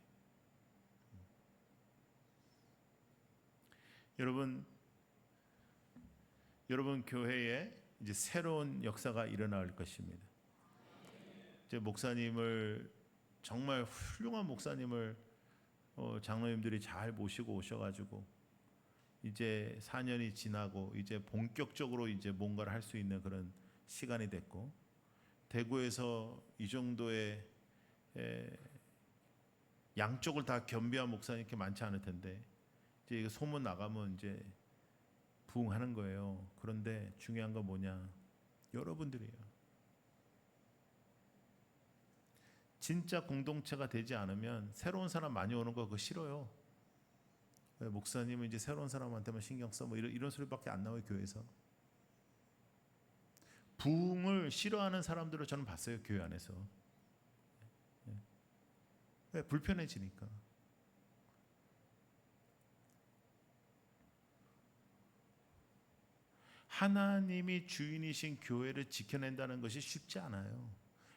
여러분 교회에 이제 새로운 역사가 일어날 것입니다. 이제 목사님을, 정말 훌륭한 목사님을 장로님들이 잘 모시고 오셔가지고 이제 4년이 지나고 이제 본격적으로 이제 뭔가를 할 수 있는 그런 시간이 됐고, 대구에서 이 정도의 양쪽을 다 겸비한 목사님 이렇게 많지 않을 텐데 이제 소문 나가면 이제 부흥하는 거예요. 그런데 중요한 건 뭐냐? 여러분들이에요. 진짜 공동체가 되지 않으면 새로운 사람 많이 오는 거 그거 싫어요. 목사님은 이제 새로운 사람한테만 신경 써, 뭐 이런 소리밖에 안 나와요, 교회에서. 부흥을 싫어하는 사람들을 저는 봤어요, 교회 안에서. 왜? 불편해지니까. 하나님이 주인이신 교회를 지켜낸다는 것이 쉽지 않아요.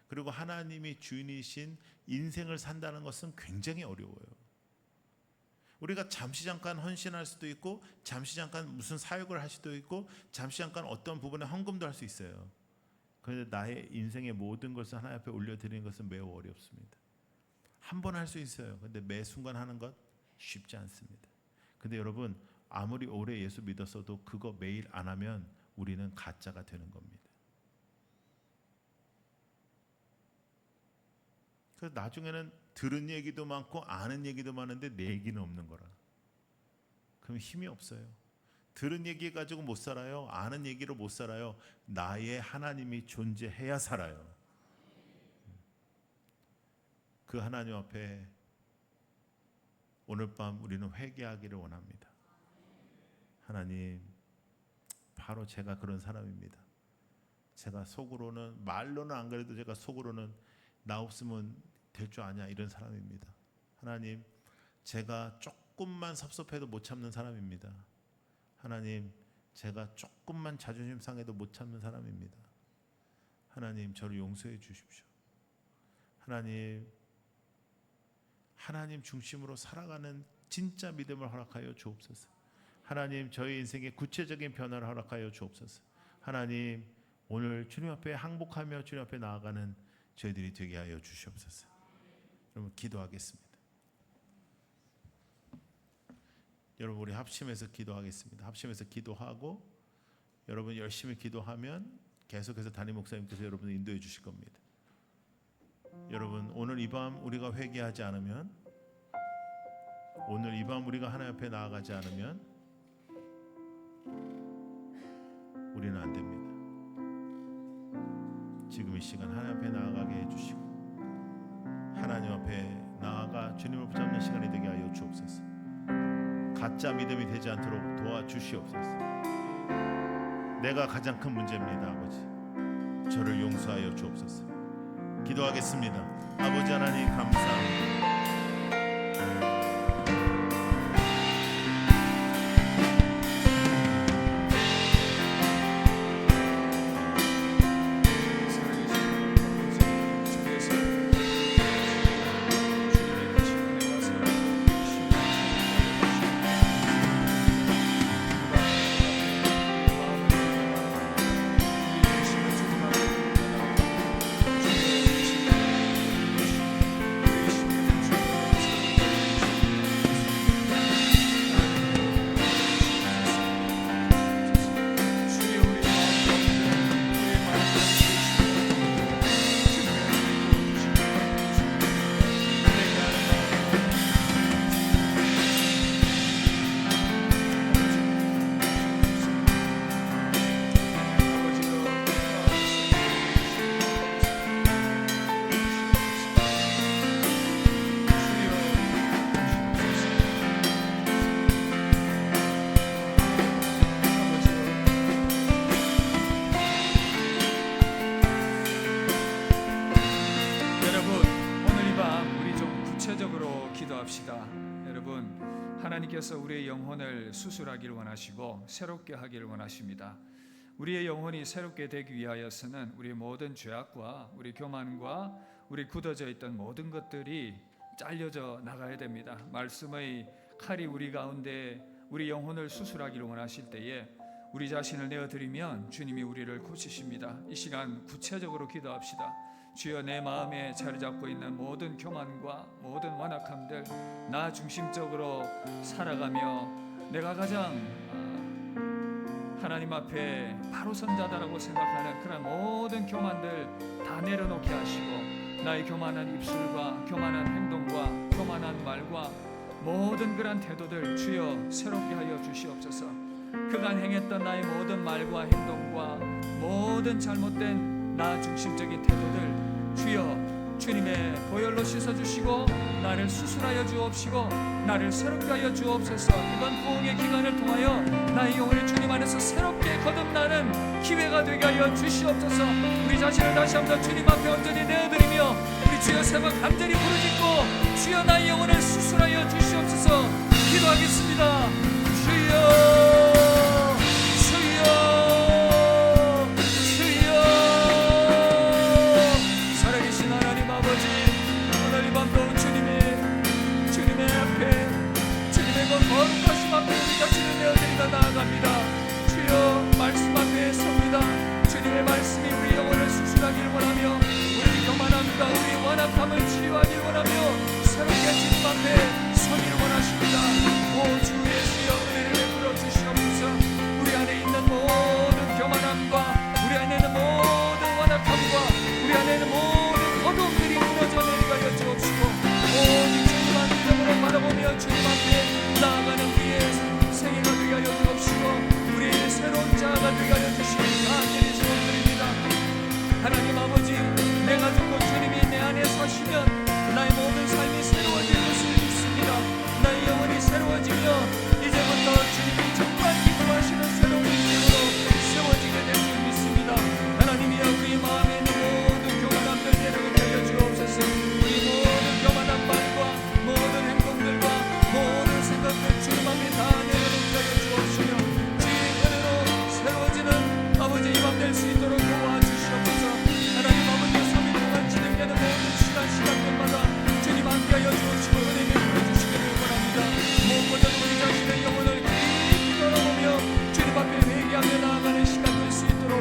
그리고 하나님이 주인이신 인생을 산다는 것은 굉장히 어려워요. 우리가 잠시 잠깐 헌신할 수도 있고, 잠시 잠깐 무슨 사역을 할 수도 있고, 잠시 잠깐 어떤 부분에 헌금도 할 수 있어요. 그런데 나의 인생의 모든 것을 하나님 앞에 올려드리는 것은 매우 어렵습니다. 한 번 할 수 있어요. 그런데 매 순간 하는 것 쉽지 않습니다. 근데 여러분, 아무리 오래 예수 믿었어도 그거 매일 안 하면 우리는 가짜가 되는 겁니다. 그래서 나중에는 들은 얘기도 많고 아는 얘기도 많은데 내 얘기는 없는 거라. 그럼 힘이 없어요. 들은 얘기 가지고 못 살아요. 아는 얘기로 못 살아요. 나의 하나님이 존재해야 살아요. 그 하나님 앞에 오늘 밤 우리는 회개하기를 원합니다. 하나님, 바로 제가 그런 사람입니다. 제가 속으로는, 말로는 안 그래도 제가 속으로는 나 없으면 될 줄 아냐 이런 사람입니다. 하나님, 제가 조금만 섭섭해도 못 참는 사람입니다. 하나님, 제가 조금만 자존심 상해도 못 참는 사람입니다. 하나님, 저를 용서해 주십시오. 하나님 중심으로 살아가는 진짜 믿음을 허락하여 주옵소서. 하나님, 저희 인생의 구체적인 변화를 허락하여 주옵소서. 하나님, 오늘 주님 앞에 항복하며 주님 앞에 나아가는 저희들이 되게 하여 주시옵소서. 여러분, 기도하겠습니다. 여러분, 우리 합심해서 기도하겠습니다. 합심해서 기도하고 여러분 열심히 기도하면 계속해서 담임 목사님께서 여러분을 인도해 주실 겁니다. 여러분, 오늘 이 밤 우리가 회개하지 않으면, 오늘 이 밤 우리가 하나님 앞에 나아가지 않으면 우리는 안 됩니다. 지금 이 시간 하나님 앞에 나아가게 해주시고, 하나님 앞에 나아가 주님을 붙잡는 시간이 되게 하여 주옵소서. 가짜 믿음이 되지 않도록 도와주시옵소서. 내가 가장 큰 문제입니다. 아버지, 저를 용서하여 주옵소서. 기도하겠습니다. 아버지 하나님, 감사합니다. 기도합시다. 여러분, 하나님께서 우리의 영혼을 수술하기를 원하시고 새롭게 하기를 원하십니다. 우리의 영혼이 새롭게 되기 위하여서는 우리 모든 죄악과 우리 교만과 우리 굳어져 있던 모든 것들이 잘려져 나가야 됩니다. 말씀의 칼이 우리 가운데 우리 영혼을 수술하기를 원하실 때에 우리 자신을 내어드리면 주님이 우리를 고치십니다. 이 시간 구체적으로 기도합시다. 주여, 내 마음에 자리 잡고 있는 모든 교만과 모든 완악함들, 나 중심적으로 살아가며 내가 가장 하나님 앞에 바로 선자다라고 생각하는 그런 모든 교만들 다 내려놓게 하시고, 나의 교만한 입술과 교만한 행동과 교만한 말과 모든 그런 태도들 주여 새롭게 하여 주시옵소서. 그간 행했던 나의 모든 말과 행동과 모든 잘못된 나 중심적인 태도들 주여 주님의 보혈로 씻어주시고 나를 수술하여 주옵시고 나를 새롭게 하여 주옵소서. 이번 부흥의 기간을 통하여 나의 영혼을 주님 안에서 새롭게 거듭나는 기회가 되게 하여 주시옵소서. 우리 자신을 다시 한번 주님 앞에 온전히 내어드리며 우리 주여 세 번 간절히 부르짖고 주여 나의 영혼을 수술하여 주시옵소서. 기도하겠습니다. 주여 거룩하신 앞에 우리 자신을 내어드리다 나아갑니다. 주여 말씀 앞에 섭니다. 주님의 말씀이 우리 영혼을 수술하길 원하며 우리 교만함과 우리 완악함을 치유하길 원하며 새롭게 주님 앞에 서기를 원하십니다. 오 주 예수여 은혜를 베풀어 주시옵소서. 우리 안에 있는 모든 교만함과 우리 안에 있는 모든 완악함과 우리 안에 있는 모든 어둠들이 무너져 내리게 하여 주옵시고 오직 주님만 믿음으로 바라보며 주님 앞에 나아가는 우리의 생애가 되게 하여 주옵시고 우리의 새로운 자아가 되게 하여 주시니 간절히 소원드립니다. 하나님 아버지, 내가 죽고 주님이 내 안에 사시면 나의 모든 삶이 새로워질 것을 믿습니다. 나의 영혼이 새로워지며 이제부터 주님이 정말 기뻐하시는 새로운 인생으로 세워지게 될 줄 믿습니다. 하나님이여 우리 마음에 있는 모든 교만함들 내려놓게 하여 주옵소서. 우리 모든 교만한 말과 모든 행동들과 모든 생각들 주님 앞에 다 내려놓게 하여 주옵시며 주의 은혜로 새로워지는 아버지 이 밤 될 수 있도록 도와주시옵소서. 하나님 아버지 3일 동안 진행되는 모든 시간들마다 주님 함께 하여 주옵시고 은혜 베풀어 주시기를 원합니다. 무엇보다 우리 자신의 영혼을 깊이 돌아보며 주님 앞에 회개하며 나아가는 시간 될 수 있도록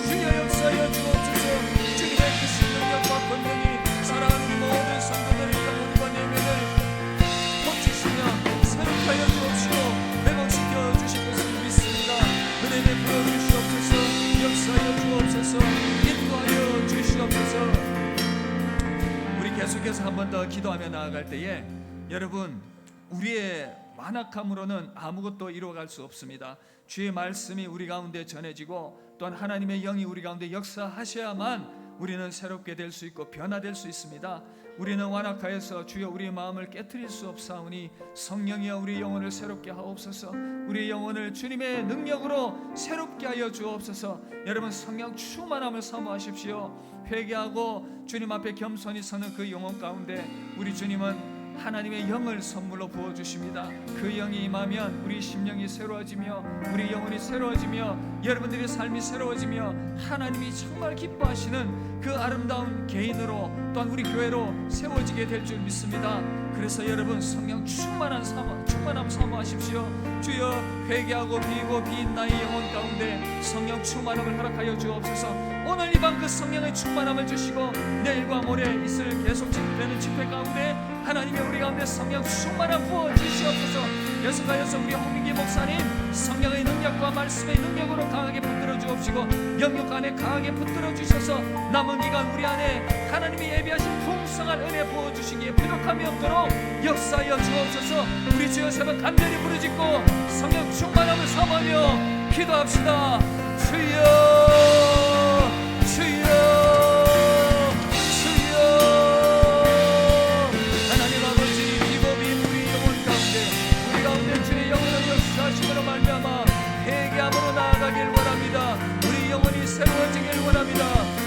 주여 역사하여 주옵소서. 주님의 크신 능력과 권능이 사랑하는 우리 모든 성도들의 영혼과 내면을 고치시며 새롭게 하여 주옵시고 회복시켜 주실 것을 믿습니다. 은혜 베풀어 주시옵소서. 역사하여 주옵소서. 인도하여 주시옵소서. 우리 계속해서 한 번 더 기도하며 나아갈 때에 여러분, 우리의 완악함으로는 아무것도 이루어갈 수 없습니다. 주의 말씀이 우리 가운데 전해지고 또한 하나님의 영이 우리 가운데 역사하셔야만 우리는 새롭게 될 수 있고 변화될 수 있습니다. 우리는 완악하여서 주여 우리의 마음을 깨트릴 수 없사오니 성령이여 우리 영혼을 새롭게 하옵소서. 우리 영혼을 주님의 능력으로 새롭게 하여 주옵소서. 여러분, 성령 충만함을 사모하십시오. 회개하고 주님 앞에 겸손히 서는 그 영혼 가운데 우리 주님은 하나님의 영을 선물로 부어주십니다. 그 영이 임하면 우리 심령이 새로워지며 우리 영혼이 새로워지며 여러분들의 삶이 새로워지며 하나님이 정말 기뻐하시는 그 아름다운 개인으로 또한 우리 교회로 세워지게 될 줄 믿습니다. 그래서 여러분, 성령 충만함 사모하십시오. 주여 회개하고 비고 빈 나의 영혼 가운데 성령 충만함을 허락하여 주옵소서. 오늘 이 밤 그 성령의 충만함을 주시고 내일과 모레 있을 계속 진행되는 집회 가운데 하나님의 우리 가운데 성령 충만함 부어 주시옵소서. 계속하여서 우리 홍민기 목사님 성령의 능력과 말씀의 능력으로 강하게 붙들어 주옵시고 영육 안에 강하게 붙들어 주셔서 남은 기간 우리 안에 하나님이 예비하신 풍성한 은혜 부어 주시기에 부족함이 없도록 역사하여 주옵소서. 우리 주여 세 번 간절히 부르짖고 성령 충만함을 사모하며 기도합시다. 주여 주여 주여. 하나님 아버지, 비법인 우리 영혼 가운데 우리 가운데 주의 영으로 역사하심으로 말미암아 회개함으로 나아가길 원합니다. 우리 영혼이 새로워지길 원합니다.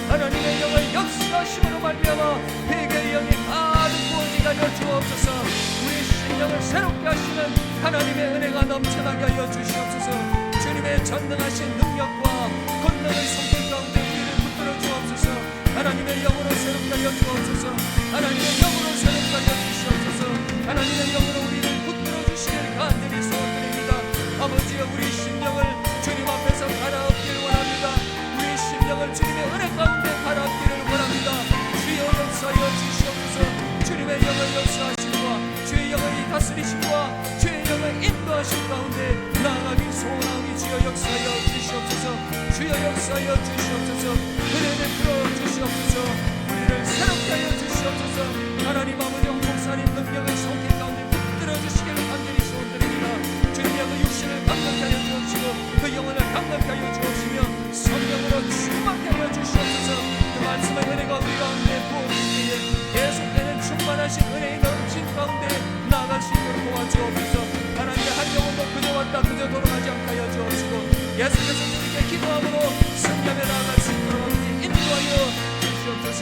하나님의 영을 역사하심으로 말미암아 회개의 영이 가득 부어지게 하여 주옵소서. 우리 심령을 새롭게 하시는 하나님의 은혜가 넘쳐나게 하여 주시옵소서. 주님의 전능하신 능력과 권능의 손길 가운데 우리를 붙들어 주옵소서. 하나님의 영으로 새롭게 하여 주옵소서. 하나님의 영으로 새롭게 하여 주시옵소서. 하나님의 영으로 우리를 붙들어 주시길 간절히 소원드립니다. 아버지여, 우리 심령을 주님 앞에서 갈아엎기를 원합니다. 우리 심령을 주님의 은혜 가운데 갈아엎기를 원합니다. 주여 역사하여 주시옵소서. 주님의 영을 역사하심과 주의 영의 다스리심과 주의 영의 인도하심 가운데 나아가기 소원하오니 주여 역사하여 주시옵소서. 주여 역사하여 주시옵소서. 은혜 베풀어 주시옵소서. 우리를 새롭게 하여 주시옵소서. 하나님 아버지, 목사님 능력의 손길 가운데 붙들어 주시기를 간절히 소원드립니다. 주님의 그 육신을 강력하게 하여 주옵시고 그 영혼을 강력하게 하여 주옵시며 성령으로 충만하게 하여 주시옵소서. 그 말씀의 은혜가 우리 가운데 부어질 때에 계속되는 충만하신 은혜의 넘친 가운데 나아갈 수 있도록 도와주옵소서. 하나님의 한 영혼도 그저 왔다 그저 돌아가지 않게 하여 주옵시고 예수께서 주님께 기도함으로 승리하며 나아갈 수 있도록 인도하여 주시옵소서.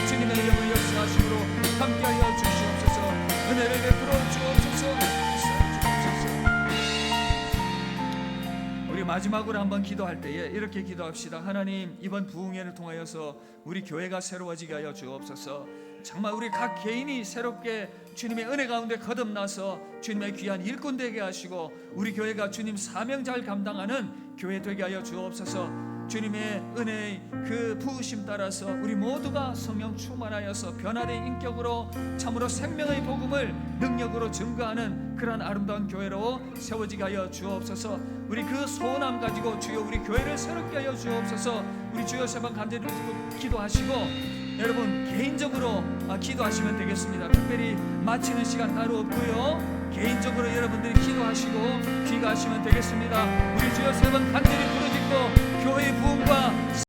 주님의 영을 역사하심으로 함께하여 주시옵소서. 은혜를 베풀어 주옵소서. 우리 마지막으로 한번 기도할 때에 이렇게 기도합시다. 하나님, 이번 부흥회를 통하여서 우리 교회가 새로워지게 하여 주옵소서. 정말 우리 각 개인이 새롭게 주님의 은혜 가운데 거듭나서 주님의 귀한 일꾼 되게 하시고 우리 교회가 주님 사명 잘 감당하는 교회 되게 하여 주옵소서. 주님의 은혜의 그 부으심 따라서 우리 모두가 성령 충만하여서 변화된 인격으로 참으로 생명의 복음을 능력으로 증거하는 그런 아름다운 교회로 세워지게 하여 주옵소서. 우리 그 소원함 가지고 주여 우리 교회를 새롭게 하여 주옵소서. 우리 주여 세 번 간절히 기도하시고 여러분 개인적으로 기도하시면 되겠습니다. 특별히 마치는 시간 따로 없고요. 개인적으로 여러분들이 기도하시고 귀가하시면 되겠습니다. 우리 주여 세 번 간절히 부르짖고 교회의 부흥과